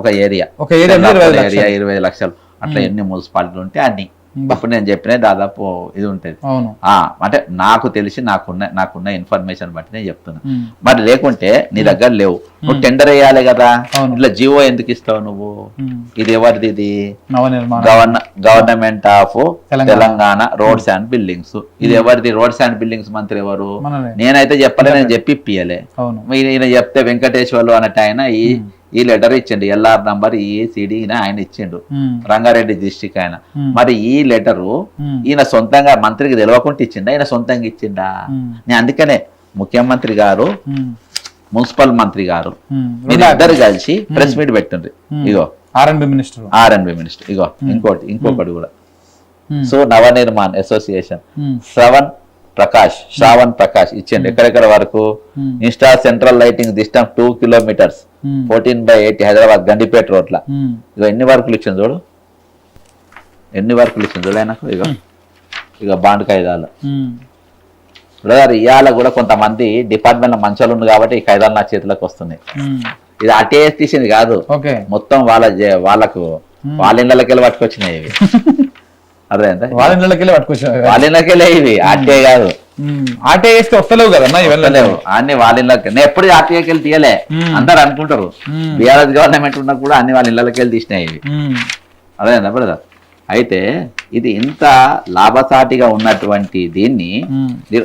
ఒక ఏరియా 25 లక్షలు. అట్లా ఎన్ని మున్సిపాలిటీలు ఉంటే అన్ని. ఇప్పుడు నేను చెప్పిన దాదాపు ఇది ఉంటది. అంటే నాకు తెలిసి నాకున్న ఇన్ఫర్మేషన్ బట్టి నేను చెప్తున్నా. మరి లేకుంటే నీ దగ్గర లేవు, నువ్వు టెండర్ వేయాలి కదా. ఇట్లా జియో ఎందుకు ఇస్తావు నువ్వు? ఇది ఎవరిది? ఇది government of Telangana roads and buildings. ఇది ఎవరిది? రోడ్స్ అండ్ బిల్డింగ్స్ మంత్రి ఎవరు? నేనైతే చెప్పలే, నేను చెప్పి ఇప్పియలే. ఈయన చెప్తే వెంకటేశ్వర్లు అన్నట్టు ఆయన ఈ లెటర్ ఇచ్చిండు, ఎల్ఆర్ నంబర్ ఈసిడి ఆయన ఇచ్చిండు, రంగారెడ్డి డిస్టిక్ ఆయన. మరి ఈ లెటరు ఈయన సొంతంగా మంత్రికి తెలియకుండా ఇచ్చిండా, ఈయన సొంతంగా ఇచ్చిండా? నేను అందుకనే ముఖ్యమంత్రి గారు మున్సిపల్ మంత్రి గారు ఇద్దరు కలిసి ప్రెస్ మీట్ పెట్టిండ్రు. ఇగో ఆర్ఎన్బి మినిస్టర్ ఇగో ఇంకొకటి కూడా. సో నవనిర్మాణ్ అసోసియేషన్ శ్రావణ్ ప్రకాష్ ఇచ్చిండు. ఎక్కడెక్కడ వరకు? Insta central lighting distance 2 kilometres 14/80 Hyderabad Gandipet రోడ్ల. ఇక ఎన్ని వర్కులు ఇచ్చింది చూడు, ఆయనకు. ఇక బాండ్ కాయిదాలు బ్రదర్. ఇవాళ కూడా కొంతమంది డిపార్ట్మెంట్ మంచాలు ఉంది కాబట్టి ఈ కాయిదాలు నా చేతులకు వస్తున్నాయి. ఇది ఆర్టీఎస్ తీసింది కాదు, మొత్తం వాళ్ళకు వాళ్ళ ఇళ్ళకి వెళ్ళి పట్టుకొచ్చినాయి ఇవి. అదే వాళ్ళ ఇళ్ళకెళ్ళే ఇవి, ఆర్టీఐ కాదు. ఆర్టీఐ వేస్తే వస్తలేవు కదా అన్ని వాళ్ళ ఇళ్ళకి. నేను ఎప్పుడు ఆర్టీఐకి వెళ్ళి తీయలే, అందరు అనుకుంటారు. బీఆర్ఎస్ గవర్నమెంట్ ఉన్నా కూడా అన్ని వాళ్ళ ఇళ్ళకి వెళ్ళి తీసినాయి ఇవి. అదేనా బ్రదర్? అయితే ఇది ఇంత లాభసాటిగా ఉన్నటువంటి దీన్ని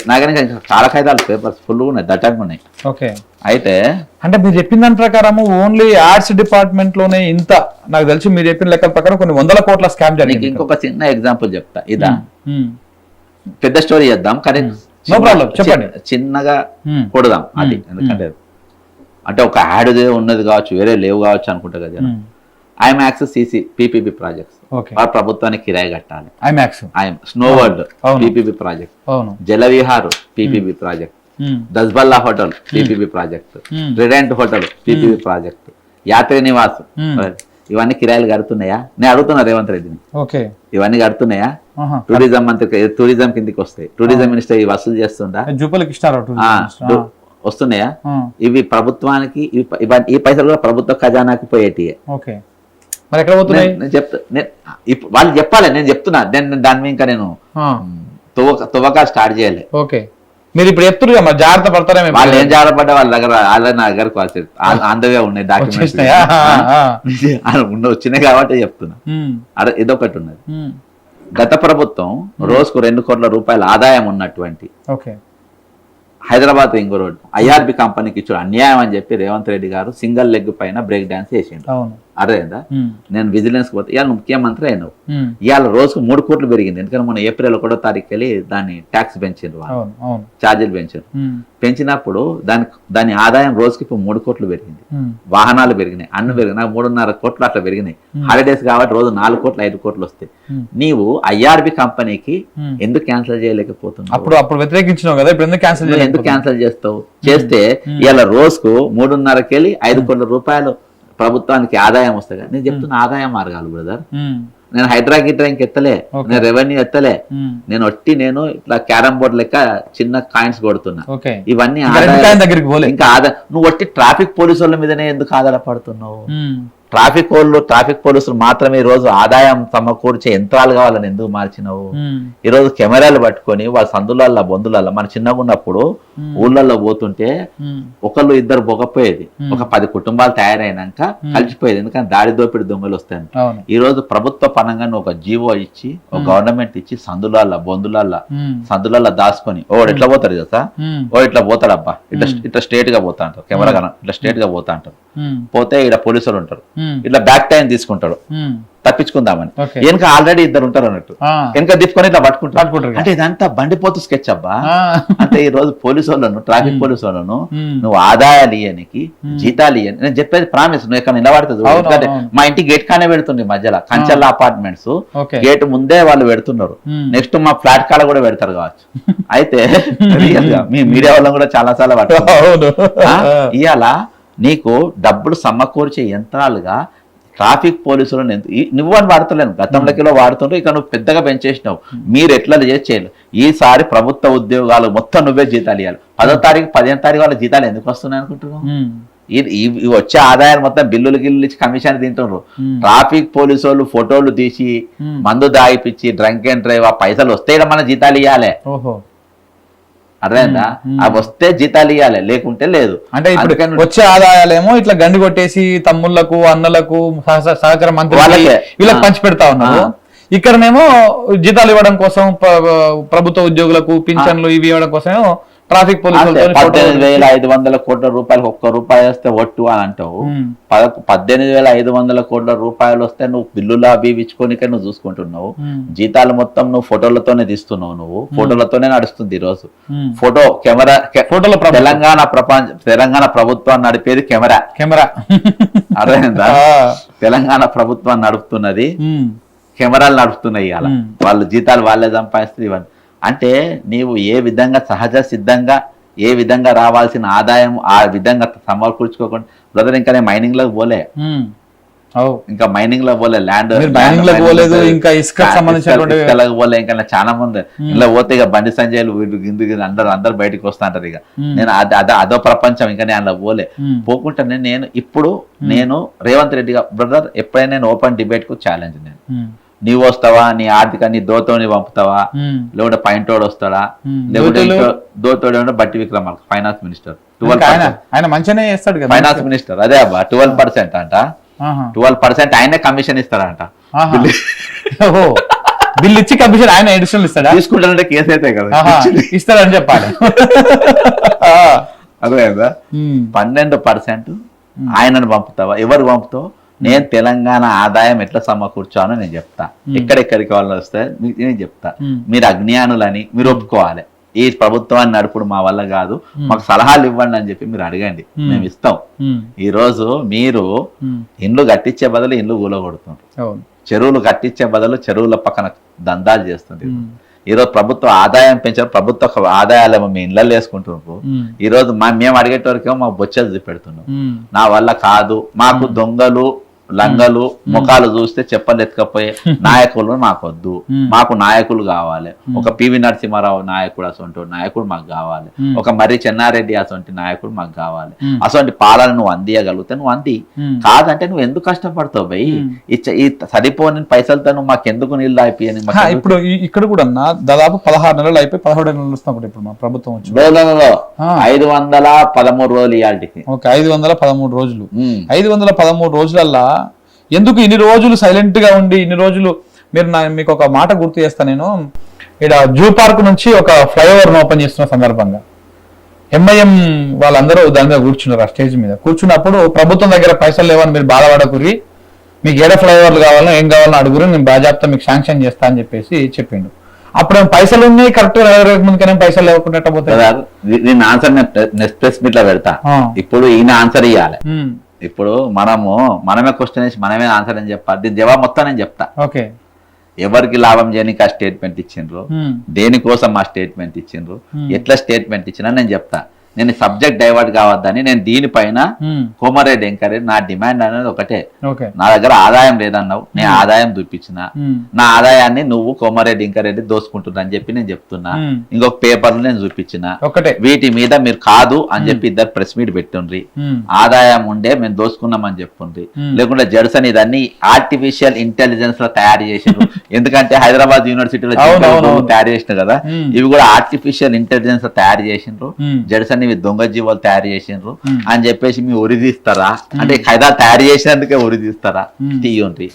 నాకనే చాలా ఖైదాలు పేపర్స్ ఫుల్ ఉన్నాయి, దట్టంగా ఉన్నాయి. అయితే అంటే మీరు చెప్పిన దాని ప్రకారం ఓన్లీ ఆర్ట్స్ డిపార్ట్మెంట్ లోనే ఇంత, నాకు తెలిసి మీరు చెప్పిన లెక్కల ప్రకారం కొన్ని 100 కోట్ల స్కామ్ జరిగింది. ఇంకొక చిన్న ఎగ్జాంపుల్ చెప్తా. ఇదా పెద్ద స్టోరీ చేద్దాం కానీ చెప్పండి, చిన్నగా కొడదాం అది. ఎందుకంటే అంటే ఒక యాడ్ ఉన్నది కావచ్చు, వేరే లేవు కావచ్చు అనుకుంటా కదా. ఐమాక్స్ సిసి పీపీపీ ప్రాజెక్ట్స్ ప్రభుత్వానికి కిరాయి కట్టాలి. Snow world PPP project, Jalavihar PPP project, Dasapalla hotel PPP project, Trident hotel PPP project, Yatri Nivas ఇవన్నీ కిరాయిలు కడుతున్నాయా? నేను అడుగుతున్నా రేవంత్ రెడ్డిని, ఓకే ఇవన్నీ కడుతున్నాయా? టూరిజం మంత్రి టూరిజం కిందికి వస్తాయి, టూరిజం మినిస్టర్ ఇవి వసూలు చేస్తుందా? జూపల్లికి వస్తున్నాయా? ఇవి ప్రభుత్వానికి ఈ పైసలు కూడా ప్రభుత్వ ఖజానాకి పోయేటియే. ఓకే మరి ఎక్కడ పోతున్నాయి? నేను చెప్తా, వాళ్ళు చెప్పాలి, నేను చెప్తున్నా. దాని మీద ఇంకా నేను తువ్వక స్టార్ట్ చేయాలి. ఓకే మీరు ఇప్పుడు చెప్తున్నారు మరి జాగ్రత్త పడతారా? వాళ్ళు ఏం జాగ్రత్త పడ్డా వాళ్ళ దగ్గర నా దగ్గరకు అందవే ఉన్నాయి డాక్యుమెంట్స్ వచ్చినాయి కాబట్టి చెప్తున్నా. అదే ఇదొకటి ఉన్నది. గత ప్రభుత్వం రోజుకు 2 కోట్ల రూపాయల ఆదాయం ఉన్నటువంటి హైదరాబాద్ రింగ్ రోడ్ ఐఆర్బి కంపెనీకి ఇచ్చాడు అన్యాయం అని చెప్పి రేవంత్ రెడ్డి గారు సింగిల్ లెగ్ పైన బ్రేక్ డాన్స్ చేసిండు. అర్థమైందా? నేను విజిలెన్స్ పోతే ఇవాళ ముఖ్యమంత్రి అయినావు, ఇవాళ రోజుకు 3 కోట్లు పెరిగింది. ఎందుకంటే మన ఏప్రిల్ 1వ తారీఖు వెళ్ళి దాన్ని ట్యాక్స్ పెంచారు, ఛార్జీలు పెంచారు. పెంచినప్పుడు దాని ఆదాయం రోజుకి ఇప్పుడు 3 కోట్లు పెరిగింది. వాహనాలు పెరిగినాయి, అన్ని పెరిగినాయి, నాకు 3.5 కోట్లు అట్లా పెరిగినాయి. హాలిడేస్ కాబట్టి రోజు 4 కోట్లు 5 కోట్లు వస్తాయి. నీవు ఐఆర్బి కంపెనీకి ఎందుకు క్యాన్సిల్ చేయలేకపోతున్నావు? అప్పుడు వ్యతిరేకించినావు కదా, ఇప్పుడు ఎందుకు క్యాన్సిల్ చేస్తావు? చేస్తే ఇవాళ రోజుకు 3.5 కెళ్ళి 5 కోట్ల రూపాయలు ప్రభుత్వానికి ఆదాయం వస్తాయి కదా. నేను చెప్తున్న ఆదాయ మార్గాలు బ్రదర్. నేను హైడ్రా ఎత్తలే, నేను రెవెన్యూ ఎత్తలే, నేను నేను ఇట్లా క్యారమ్ బోర్డ్ లెక్క చిన్న కాయిన్స్ కొడుతున్నా. ఇవన్నీ ఇంకా నువ్వు ఒట్టి ట్రాఫిక్ పోలీసు వాళ్ళ మీదనే ఎందుకు ఆధారపడుతున్నావు? ట్రాఫిక్ పోలీసులు మాత్రమే ఈ రోజు ఆదాయం సమకూర్చే యంత్రాలు కావాలని ఎందుకు మార్చినావు? ఈ రోజు కెమెరాలు పట్టుకొని వాళ్ళ సందులల్లో బొందులల్లో మన చిన్నగా ఉన్నప్పుడు ఊళ్ళల్లో పోతుంటే ఒకళ్ళు ఇద్దరు బొగపోయేది, ఒక 10 కుటుంబాలు తయారైనాక కలిసిపోయేది. ఎందుకంటే దాడి దోపిడి దొంగలు వస్తాయి. ఈ రోజు ప్రభుత్వ పరంగా ఒక జీవో ఇచ్చి, ఒక గవర్నమెంట్ ఇచ్చి సందులల్లో సందులల్లో దాచుకొని ఓడు ఎట్లా పోతారు కదా, ఓ ఇట్లా పోతాడబ్బా, ఇట్లా స్ట్రేట్ గా పోతా అంటారు, కెమెరా కన్నా ఇట్లా స్ట్రేట్ గా పోతా అంటారు. పోతే ఇక్కడ పోలీసులు ఉంటారు, ఇట్లా బ్యాక్ టైం తీసుకుంటాడు తప్పించుకుందామని. వెనక ఆల్రెడీ ఇద్దరు ఉంటారు అన్నట్టు, వెనక తిప్పుకొని ఇట్లా పట్టుకుంటారు. అంటే ఇదంతా బండిపోతు స్కెచ్ అబ్బా. అంటే ఈ రోజు పోలీసు వాళ్ళను, ట్రాఫిక్ పోలీసు వాళ్ళను నువ్వు ఆదాయాలు ఇయ్యనికి, జీతాలు ఇయ్యని, నేను చెప్పేది ప్రామిస్, నువ్వు ఇక్కడ నిలబడుతుంది. ఎందుకంటే మా ఇంటి గేట్ కానే పెడుతుంది మధ్యలో కంచెల అపార్ట్మెంట్స్ గేట్ ముందే వాళ్ళు పెడుతున్నారు. నెక్స్ట్ మా ఫ్లాట్ కాడ కూడా పెడతారు కావచ్చు. అయితే మీ మీడియా వాళ్ళని కూడా చాలా సార్లు పట్టుకుంటారు. ఇవాళ నీకు డబ్బులు సమకూర్చే యంత్రాలుగా ట్రాఫిక్ పోలీసులు నువ్వని వాడతలేను, గతంలోకిలో వాడుతుంటే ఇక నువ్వు పెద్దగా పెంచేసినావు. మీరు ఎట్లా చేయలేదు. ఈసారి ప్రభుత్వ ఉద్యోగాలు మొత్తం నువ్వే జీతాలు ఇవ్వాలి. 10వ తారీఖు 15వ తారీఖు వాళ్ళ జీతాలు ఎందుకు వస్తున్నాయి అనుకుంటున్నావు? ఇవి వచ్చే ఆదాయాలు మొత్తం బిల్లులు ఇచ్చి కమిషన్ తింటున్నారు. ట్రాఫిక్ పోలీసు వాళ్ళు ఫోటోలు తీసి మందు దాగిపించి డ్రంక్ అండ్ డ్రైవ్ ఆ పైసలు వస్తే మన జీతాలు ఇవ్వాలి. అర్థమైందా? అవి వస్తే జీతాలు ఇవ్వాలి, లేకుంటే లేదు. అంటే ఇప్పుడు వచ్చే ఆదాయాలేమో ఇట్లా గండి కొట్టేసి తమ్ముళ్లకు, అన్నలకు, సహకార మంత్రి వీళ్ళకి పంచి పెడతా ఉన్నారు. ఇక్కడనేమో జీతాలు ఇవ్వడం కోసం, ప్రభుత్వ ఉద్యోగులకు పింఛన్లు ఇవి ఇవ్వడం కోసమేమో ట్రాఫిక్ పోలీసులు 18,500 కోట్ల రూపాయలు ₹1 వస్తే ఒట్టు అని అంటావు. 18,500 కోట్ల రూపాయలు వస్తే నువ్వు బిల్లులు అవి ఇచ్చుకోనికే నువ్వు చూసుకుంటున్నావు. జీతాలు మొత్తం నువ్వు ఫోటోలతోనే తీస్తున్నావు. నువ్వు ఫోటోలతోనే నడుస్తుంది ఈ రోజు. ఫోటో కెమెరా ఫోటోలో తెలంగాణ ప్రభుత్వాన్ని నడిపేది కెమెరా. అర్థమైందా? తెలంగాణ ప్రభుత్వాన్ని నడుపుతున్నది కెమెరాలు నడుపుతున్నాయి. ఇవాళ వాళ్ళు జీతాలు వాళ్ళే సంపాదిస్తుంది. ఇవన్నీ అంటే నీవు ఏ విధంగా సహజ సిద్ధంగా ఏ విధంగా రావాల్సిన ఆదాయం ఆ విధంగా సమకూర్చుకోకుండా బ్రదర్. ఇంకా నేను మైనింగ్ లోకి పోలే, ల్యాండ్ పోలే, ఇంకా చాలా మంది ఇలా పోతే ఇక బండి సంజయ్లు వీళ్ళు అందరు బయటకు వస్తా అంటారు. ఇక నేను అదో ప్రపంచం, ఇంకా నేను అలా పోలే. పోకుండానే నేను రేవంత్ రెడ్డి గారు బ్రదర్ ఎప్పుడైనా నేను ఓపెన్ డిబేట్ కు ఛాలెంజ్. నేను నీవు వస్తావా, నీ ఆర్థిక నీ దోతోని పంపుతావా, లేకుంటే పైంటోడు వస్తాడా, లేకుంటే దోతోడు బట్టి Vikramarka finance minister 12% finance minister. అదే అబ్బా 12% అంట. 12% ఆయనే కమిషన్ ఇస్తాడంట. బిల్ ఇచ్చి కమిషన్ ఆయన ఎడిషనల్ ఇస్తాడా? తీసుకుంటానంటే కేసు అయితే కదా ఇస్తాడని చెప్పాలి. అదే కదా 12% ఆయనను పంపుతావా? ఎవరు పంపుతావు? నేను తెలంగాణ ఆదాయం ఎట్లా సమకూర్చానో నేను చెప్తా. ఎక్కడెక్కడికి వాళ్ళు వస్తే నేను చెప్తా. మీరు అజ్ఞానులని మీరు ఒప్పుకోవాలి. ఈ ప్రభుత్వాన్ని నడుపుడు మా వల్ల కాదు, మాకు సలహాలు ఇవ్వండి అని చెప్పి మీరు అడగండి, మేము ఇస్తాం. ఈ రోజు మీరు ఇండ్లు కట్టించే బదులు ఇండ్లు కూలగొడుతున్నారు, చెరువులు కట్టించే బదులు చెరువుల పక్కన దందాలు చేస్తుంది. ఈరోజు ప్రభుత్వ ఆదాయం పెంచారు, ప్రభుత్వ ఆదాయాలేమో మీ ఇళ్ళల్లో వేసుకుంటున్నారు. ఈ రోజు మేము అడిగేటవరకేమో మాకు బొచ్చలు పెడుతున్నాం. నా వల్ల కాదు, మాకు దొంగలు లంగలు ముఖాలు చూస్తే చెప్పలు ఎత్తుకపోయే నాయకులు మాకొద్దు, మాకు నాయకులు కావాలి. ఒక పివి నరసింహారావు నాయకుడు అసొంటి నాయకుడు మాకు కావాలి, ఒక మర్రి చెన్నారెడ్డి అసొంటి నాయకుడు మాకు కావాలి. అసొంటి పాలన నువ్వు అందియగలిగితే నువ్వు అంది, కాదంటే నువ్వు ఎందుకు కష్టపడతావు భయ్? ఈ సరిపోని పైసలతో నువ్వు మాకెందుకు నీళ్ళు అయిపోయాని. ఇప్పుడు ఇక్కడ కూడా దాదాపు 16 నెలలు అయిపోయి 17 నెలలు వస్తున్నప్పుడు ఇప్పుడు మా ప్రభుత్వం వచ్చింది. 513 రోజులు ఇయాల్టికి. ఓకే, 513 రోజులు. 513 రోజులల్లా ఎందుకు ఇన్ని రోజులు సైలెంట్ గా ఉండి ఇన్ని రోజులు మీరు మీకు ఒక మాట గుర్తు చేస్తా. నేను ఇక్కడ జూ పార్క్ నుంచి ఒక ఫ్లైఓవర్ ఓపెన్ చేస్తున్న సందర్భంగా ఎంఐఎం వాళ్ళందరూ దాని మీద కూర్చున్నారు. ఆ స్టేజ్ మీద కూర్చున్నప్పుడు ప్రభుత్వం దగ్గర పైసలు లేవని మీరు బాధపడకురి, మీకు ఏడ ఫ్లైఓవర్లు కావాలో ఏం కావాలో అడుగురు, నేను బాజాప్తా మీకు శాంక్షన్ చేస్తా అని చెప్పేసి చెప్పిండు. అప్పుడు పైసలు ఉన్నాయి కరెక్ట్, ముందుకనే పైసలు లేకుండా పోతే నేను ఆన్సర్ నెక్స్ట్ ప్రెస్ మీట్ లో పెడతా. ఇప్పుడు ఈయన ఆన్సర్ ఇవ్వాలి. ఇప్పుడు మనమే క్వశ్చన్ వేసి మనమే ఆన్సర్ అని చెప్పాలి. దీని జవాబు మొత్తం నేను చెప్తా. ఓకే, ఎవరికి లాభం చేయడానికి ఆ స్టేట్మెంట్ ఇచ్చిండ్రు, దేనికోసం ఆ స్టేట్మెంట్ ఇచ్చిండ్రు, ఎట్లా స్టేట్మెంట్ ఇచ్చినా నేను చెప్తా. నేను సబ్జెక్ట్ డైవర్ట్ కావద్దని నేను దీనిపైన కోమారెడ్డి వెంకరెడ్డి నా డిమాండ్ అనేది ఒకటే. నా దగ్గర ఆదాయం లేదన్నావు, నేను ఆదాయం చూపించిన, నా ఆదాయాన్ని నువ్వు కోమారెడ్డి వెంకరెడ్డి దోసుకుంటున్నా అని చెప్పి నేను చెప్తున్నా. ఇంకొక పేపర్ నేను చూపించిన, వీటి మీద మీరు కాదు అని చెప్పి ఇద్దరు ప్రెస్ మీట్ పెట్టుండ్రి. ఆదాయం ఉండే మేము దోసుకున్నామని చెప్పుండ్రి, లేకుంటే జడ్సన్ ఇదన్నీ ఆర్టిఫిషియల్ ఇంటెలిజెన్స్ లో తయారు చేసిండ్రు. ఎందుకంటే హైదరాబాద్ యూనివర్సిటీలో తయారు చేసిన కదా, ఇవి కూడా ఆర్టిఫిషియల్ ఇంటెలిజెన్స్ లో తయారు చేసిండ్రు. జడ్సన్ ఇవి దొంగ జీవాలు తయారు చేసిండ్రు అని చెప్పేసి మీ ఉరిదీస్తారా అంటే హైదరాబాద్ తయారు చేసినందుకే ఉరిదీస్తారా? తీయండి.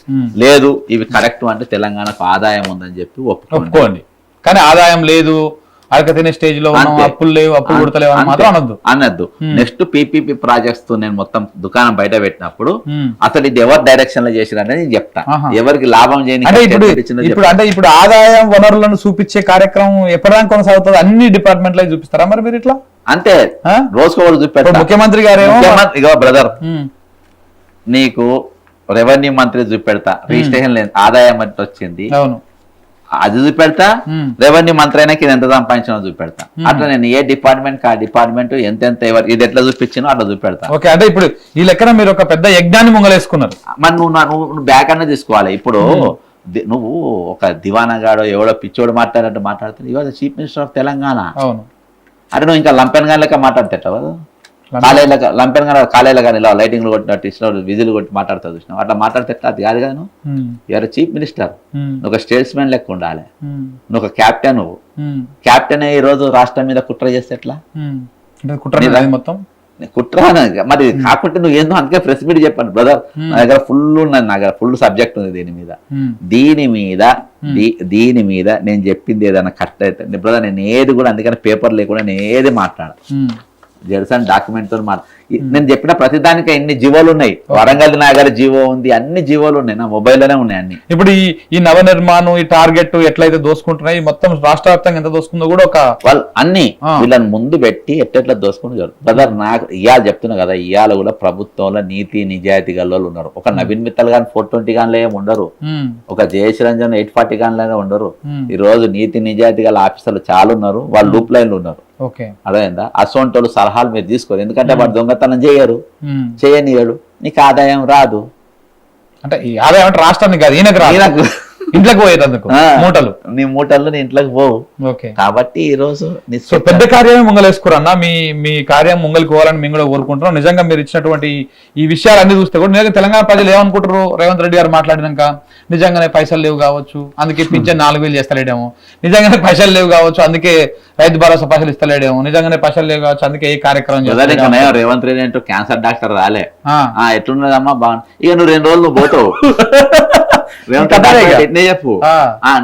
లేదు ఇవి కరెక్ట్ అంటే తెలంగాణకు ఆదాయం ఉందని చెప్పి ఒప్పుకోండి. కానీ ఆదాయం లేదు, అడక తినే స్టేజ్ లో అప్పులు లేవు, అప్పులు కొడతలేవు అనద్దు. నెక్స్ట్ పీపీపీ ప్రాజెక్ట్స్ తో నేను మొత్తం దుకాణం బయట పెట్టినప్పుడు అసలు ఇది ఎవరు డైరెక్షన్ లో చేసిన అనేది నేను చెప్తా. ఎవరికి లాభం చేయని ఇప్పుడు ఆదాయం వనరులను చూపించే కార్యక్రమం ఎప్పటిదాకా కొనసాగుతుంది? అన్ని డిపార్ట్మెంట్ లో చూపిస్తారా మరి మీరు ఇట్లా? అంతే, రోజుకోవాలి చూపెట్టారు. ముఖ్యమంత్రి గారు బ్రదర్ నీకు రెవెన్యూ మంత్రి చూపెడతా, రిజిస్ట్రేషన్ లేదు ఆదాయం అంటే వచ్చింది అది చూపెడతా, రెవెన్యూ మంత్రి అయినా ఇది ఎంత సంపాదించినా చూపెడతా. అట్లా నేను ఏ డిపార్ట్మెంట్ ఆ డిపార్ట్మెంట్ ఎంతెంత ఇది ఎట్లా చూపించినో అట్లా చూపెడతా. ఓకే, అంటే ఇప్పుడు ఈ లెక్కన మీరు ఒక పెద్ద యజ్ఞాన్ని ముంగలేసుకున్నారు. మరి నువ్వు బ్యాక్ అన్న తీసుకోవాలి. ఇప్పుడు నువ్వు ఒక దివానగాడో ఎవడో పిచ్చోడు మాట్లాడినట్టు మాట్లాడుతున్నావు. ఇవాళ చీఫ్ మినిస్టర్ ఆఫ్ తెలంగాణ. అవును, అంటే నువ్వు ఇంకా లంపెన్ గాన్ లెక్క మాట్లాడుతావు కదా, కాలేజీలో లంపెన్ గానీ కాలేజీలో కానీ ఇలా లైటింగ్లు కొట్టినట్టు ఇష్టం విధులు కొట్టి మాట్లాడుతావు చూసినావు. అట్లా మాట్లాడితే అది కాదు కదా. నువ్వు చీఫ్ మినిస్టర్, నువ్వు ఒక స్టేట్స్మెన్ లెక్క ఉండాలి. నువ్వు ఒక క్యాప్టెన్, క్యాప్టెన్ ఈ రోజు రాష్ట్రం మీద కుట్ర చేస్తే ఎట్లా? మొత్తం కుట్ర మరి కాకుంటే నువ్వు ఏందో అందుకే ప్రెస్ మీట్ చెప్పాను బ్రదర్, నా దగ్గర ఫుల్ ఉన్నది, నా దగ్గర ఫుల్ సబ్జెక్ట్ ఉంది దీని మీద నేను చెప్పింది ఏదైనా కరెక్ట్ అయితే బ్రదర్ నేను ఏది కూడా అందుకని పేపర్ లేకుండా నేను ఏది మాట్లాడ జెర్సన్ డాక్యుమెంట్ తో నేను చెప్పిన ప్రతి దానికి ఎన్ని జీవోలు ఉన్నాయి. వరంగల్ నాగర్ జీవో ఉంది, అన్ని జీవోలు ఉన్నాయి నా మొబైల్లోనే ఉన్నాయి అన్ని. ఇప్పుడు ఈ నవ నిర్మాణం ఈ టార్గెట్ ఎట్లయితే దోసుకుంటున్నాయి మొత్తం రాష్ట్ర వ్యాప్తంగా ఎంత దోసుకుందో కూడా ఒక వాళ్ళు అన్ని వీళ్ళని ముందు పెట్టి ఎట్లా దోసుకుంటూ బ్రదర్. నాకు ఇవాళ చెప్తున్నా కదా, ఇవాళ కూడా ప్రభుత్వంలో నీతి నిజాయితీ గల్లో ఉన్నారు. ఒక నవీన్ మిత్తల్ గాని 420 గానిలో ఏమి ఉండరు, ఒక జయేష్ రంజన్ 840 గానిలో ఉండరు. ఈ రోజు నీతి నిజాయితీ గల ఆఫీసర్లు చాలా ఉన్నారు, వాళ్ళు లూప్ లైన్లు ఉన్నారు. అర్థమైందా? అసోంటోళ్ళు సలహాలు మీరు తీసుకోరు, ఎందుకంటే వాడు దొంగతనం చేయనియడు, నీకు ఆదాయం రాదు. అంటే ఈ ఆదాయం అంటే రాష్ట్రానికి కాదు, ఈయనకు ఇంట్లోకి పోయేటందుకు మూటలు నీ ఇంట్లోకి పోవు. కాబట్టి ఈ రోజు పెద్ద కార్యమే ముంగలేసుకురన్నా, మీ కార్యం ముంగలికి పోవాలని మేము కూడా కోరుకుంటున్నాం. నిజంగా మీరు ఇచ్చినటువంటి ఈ విషయాలన్నీ చూస్తే కూడా నిజంగా తెలంగాణ ప్రజలు ఏమనుకుంటారు, రేవంత్ రెడ్డి గారు మాట్లాడినాక నిజంగానే పైసలు లేవు కావచ్చు అందుకే పింఛన్ 4000 చేస్తలేడేమో, నిజంగానే పైసలు లేవు కావచ్చు అందుకే రైతు భరోసా పైసలు ఇస్తలేడేమో, నిజంగానే పైసలు లేవు కావచ్చు అందుకే ఏ కార్యక్రమం. రేవంత్ రెడ్డి అంటూ క్యాన్సర్ డాక్టర్ రాలే, ఎట్లున్నదమ్మా బాగుంది, ఇక నువ్వు 2 రోజులు నువ్వు పోతావు చెప్పు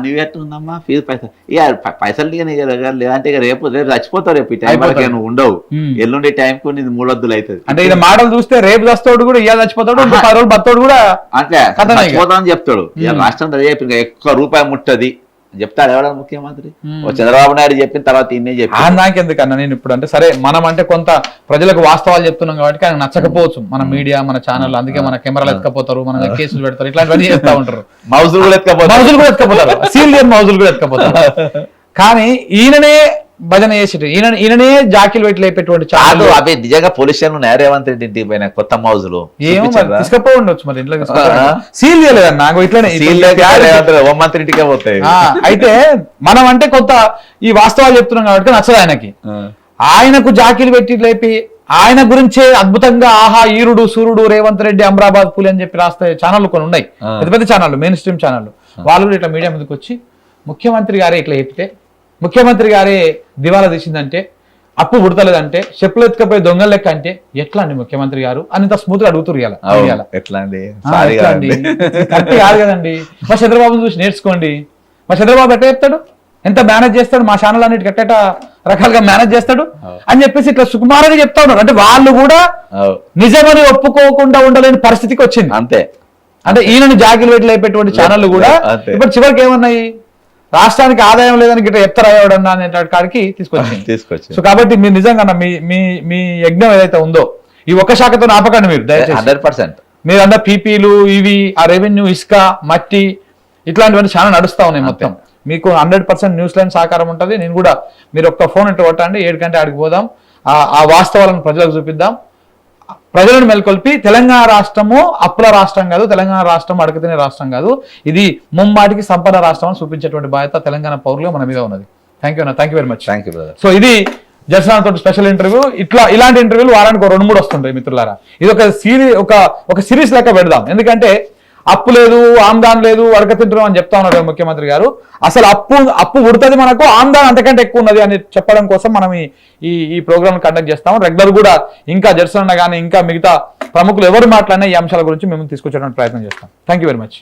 నువ్వు ఎట్లుందమ్మా ఫీజు పైసలు లేదంటే రేపు చచ్చిపోతావు, రేపు ఈ టైం వరకు నువ్వు ఉండవు, ఎల్లుండి టైం కు నీది 3 వద్దులు అవుతుంది. అంటే ఇది మాటలు చూస్తే రేపు చస్తాడు కూడా ఇవాళ చచ్చిపోతాడు, 10 రోజులు బతాడు కూడా అంటే చచ్చిపోతామని చెప్తాడు. రాష్ట్రం ఎక్కువ రూపాయి ముట్టది చెప్తాడు ఎవడ ముఖ్యమంత్రి, చంద్రబాబు నాయుడు చెప్పిన తర్వాత ఇన్నే చెప్పి నాకెందుకన్నా. నేను ఇప్పుడు అంటే సరే మనం అంటే కొంత ప్రజలకు వాస్తవాలు చెప్తున్నాం కాబట్టి ఆయన నచ్చకపోవచ్చు మన మీడియా మన ఛానల్, అందుకే మన కెమెరాలు ఎత్తుకపోతారు, మన కేసులు పెడతారు, ఇట్లాంటివన్నీ చేస్తా ఉంటారు. మౌజులు కూడా ఎత్తుకపోతారు, సీరియస్ మౌజులు కూడా ఎత్తుకపోతారు. కానీ ఈయననే భజన చేసేట ఈయననే జాకిలు పెట్టి లేపేటువంటి కాదు ఛానల్ అవి నిజంగా పోలీస్ స్టేషన్ ఉన్నాయా రేవంత్ రెడ్డి ఇంటికి పోయిన కొత్త మౌజులు ఏమో తీసుకపో ఉండొచ్చు మరి ఇంట్లో సీల్ చేయలేదన్న నాకు ఇట్లనే హోంమంత్రి ఇంటికే పోతాయి. అయితే మనం అంటే కొత్త ఈ వాస్తవాలు చెప్తున్నాం కాబట్టి నచ్చదు ఆయనకి. ఆయనకు జాకీలు పెట్టి లేపి ఆయన గురించే అద్భుతంగా ఆహా ఈరుడు సూర్యుడు రేవంత్ రెడ్డి అమరాబాద్ పులి అని చెప్పి రాస్తే ఛానళ్ళు కొన్ని ఉన్నాయి, పెద్ద పెద్ద ఛానళ్ళు, మెయిన్ స్ట్రీమ్ ఛానళ్ళు. వాళ్ళు కూడా ఇట్లా మీడియా ముందుకు వచ్చి ముఖ్యమంత్రి గారే ఇట్లా చెప్తే, ముఖ్యమంత్రి గారే దివాలా తీసిందంటే, అప్పు పుడతలేదంటే, చెప్పులు ఎత్తుకపోయి దొంగల లెక్క అంటే ఎట్లా అండి ముఖ్యమంత్రి గారు అని ఇంత స్మూత్ గా అడుగుతున్నారు. ఎట్లా అండి కరెక్ట్ కాదు కదండి. మా చంద్రబాబు చూసి నేర్చుకోండి. మా చంద్రబాబు ఎట్లా చెప్తాడు, ఎంత మేనేజ్ చేస్తాడు, మా ఛానల్ అన్నిటికి ఎట్ట రకాలుగా మేనేజ్ చేస్తాడు అని చెప్పేసి ఇట్లా సుకుమారంగా చెప్తా ఉన్నారు. అంటే వాళ్ళు కూడా నిజమని ఒప్పుకోకుండా ఉండలేని పరిస్థితికి వచ్చింది. అంతే. అంటే ఈయనని జాకిలు పెట్టి లేపేటువంటి ఛానళ్ళు కూడా ఇప్పుడు చివరికి ఏమన్నాయి, రాష్ట్రానికి ఆదాయం లేదని గిట్ట చెప్తారా ఎవడన్నా అనే కాడికి తీసుకొచ్చి. సో కాబట్టి మీరు నిజంగా మీ యజ్ఞం ఏదైతే ఉందో ఈ ఒక్క శాఖతో ఆపకండి మీరు దయచేసి. 100% మీరు అన్న పీపీలు ఇవి ఆ రెవెన్యూ ఇసుక మట్టి ఇట్లాంటివన్నీ చాలా నడుస్తా ఉన్నాయి. మొత్తం మీకు 100% న్యూస్ లైన్ సహకారం ఉంటుంది. నేను కూడా మీరు ఒక్క ఫోన్ ఇట్లా కొట్టండి, 7 గంటల ఆడికి పోదాం, ఆ వాస్తవాలను ప్రజలకు చూపిద్దాం, ప్రజలను మేల్కొల్పి తెలంగాణ రాష్ట్రము అప్పుల రాష్ట్రం కాదు, తెలంగాణ రాష్ట్రం అడగతినే రాష్ట్రం కాదు, ఇది ముమ్మాటికి సంపద రాష్ట్రం అని చూపించేటువంటి బాధ్యత తెలంగాణ పౌరులుగా మన మీద ఉన్నది. Thank you very much. Thank you brother. So ఇది జర్సన్ తోటి స్పెషల్ ఇంటర్వ్యూ. ఇలాంటి ఇంటర్వ్యూలు వారానికి 2-3 వస్తుంటాయి మిత్రులారా. ఇది ఒక సిరీస్ లెక్క పెడదాం. ఎందుకంటే అప్పు లేదు, ఆమ్దాన్ లేదు, అడగతింటున్నాం అని చెప్తా ఉన్నారు ముఖ్యమంత్రి గారు. అసలు అప్పు ఉడుతుంది మనకు, ఆమ్దాన్ అంతకంటే ఎక్కువ ఉన్నది అని చెప్పడం కోసం మనం ఈ ప్రోగ్రామ్ కండక్ట్ చేస్తాం. రెగ్యులర్ కూడా ఇంకా జర్సన్ అన్న కానీ ఇంకా మిగతా ప్రముఖులు ఎవరు మాట్లాడినా ఈ అంశాల గురించి మేము తీసుకొచ్చేటువంటి ప్రయత్నం చేస్తాం. Thank you very much.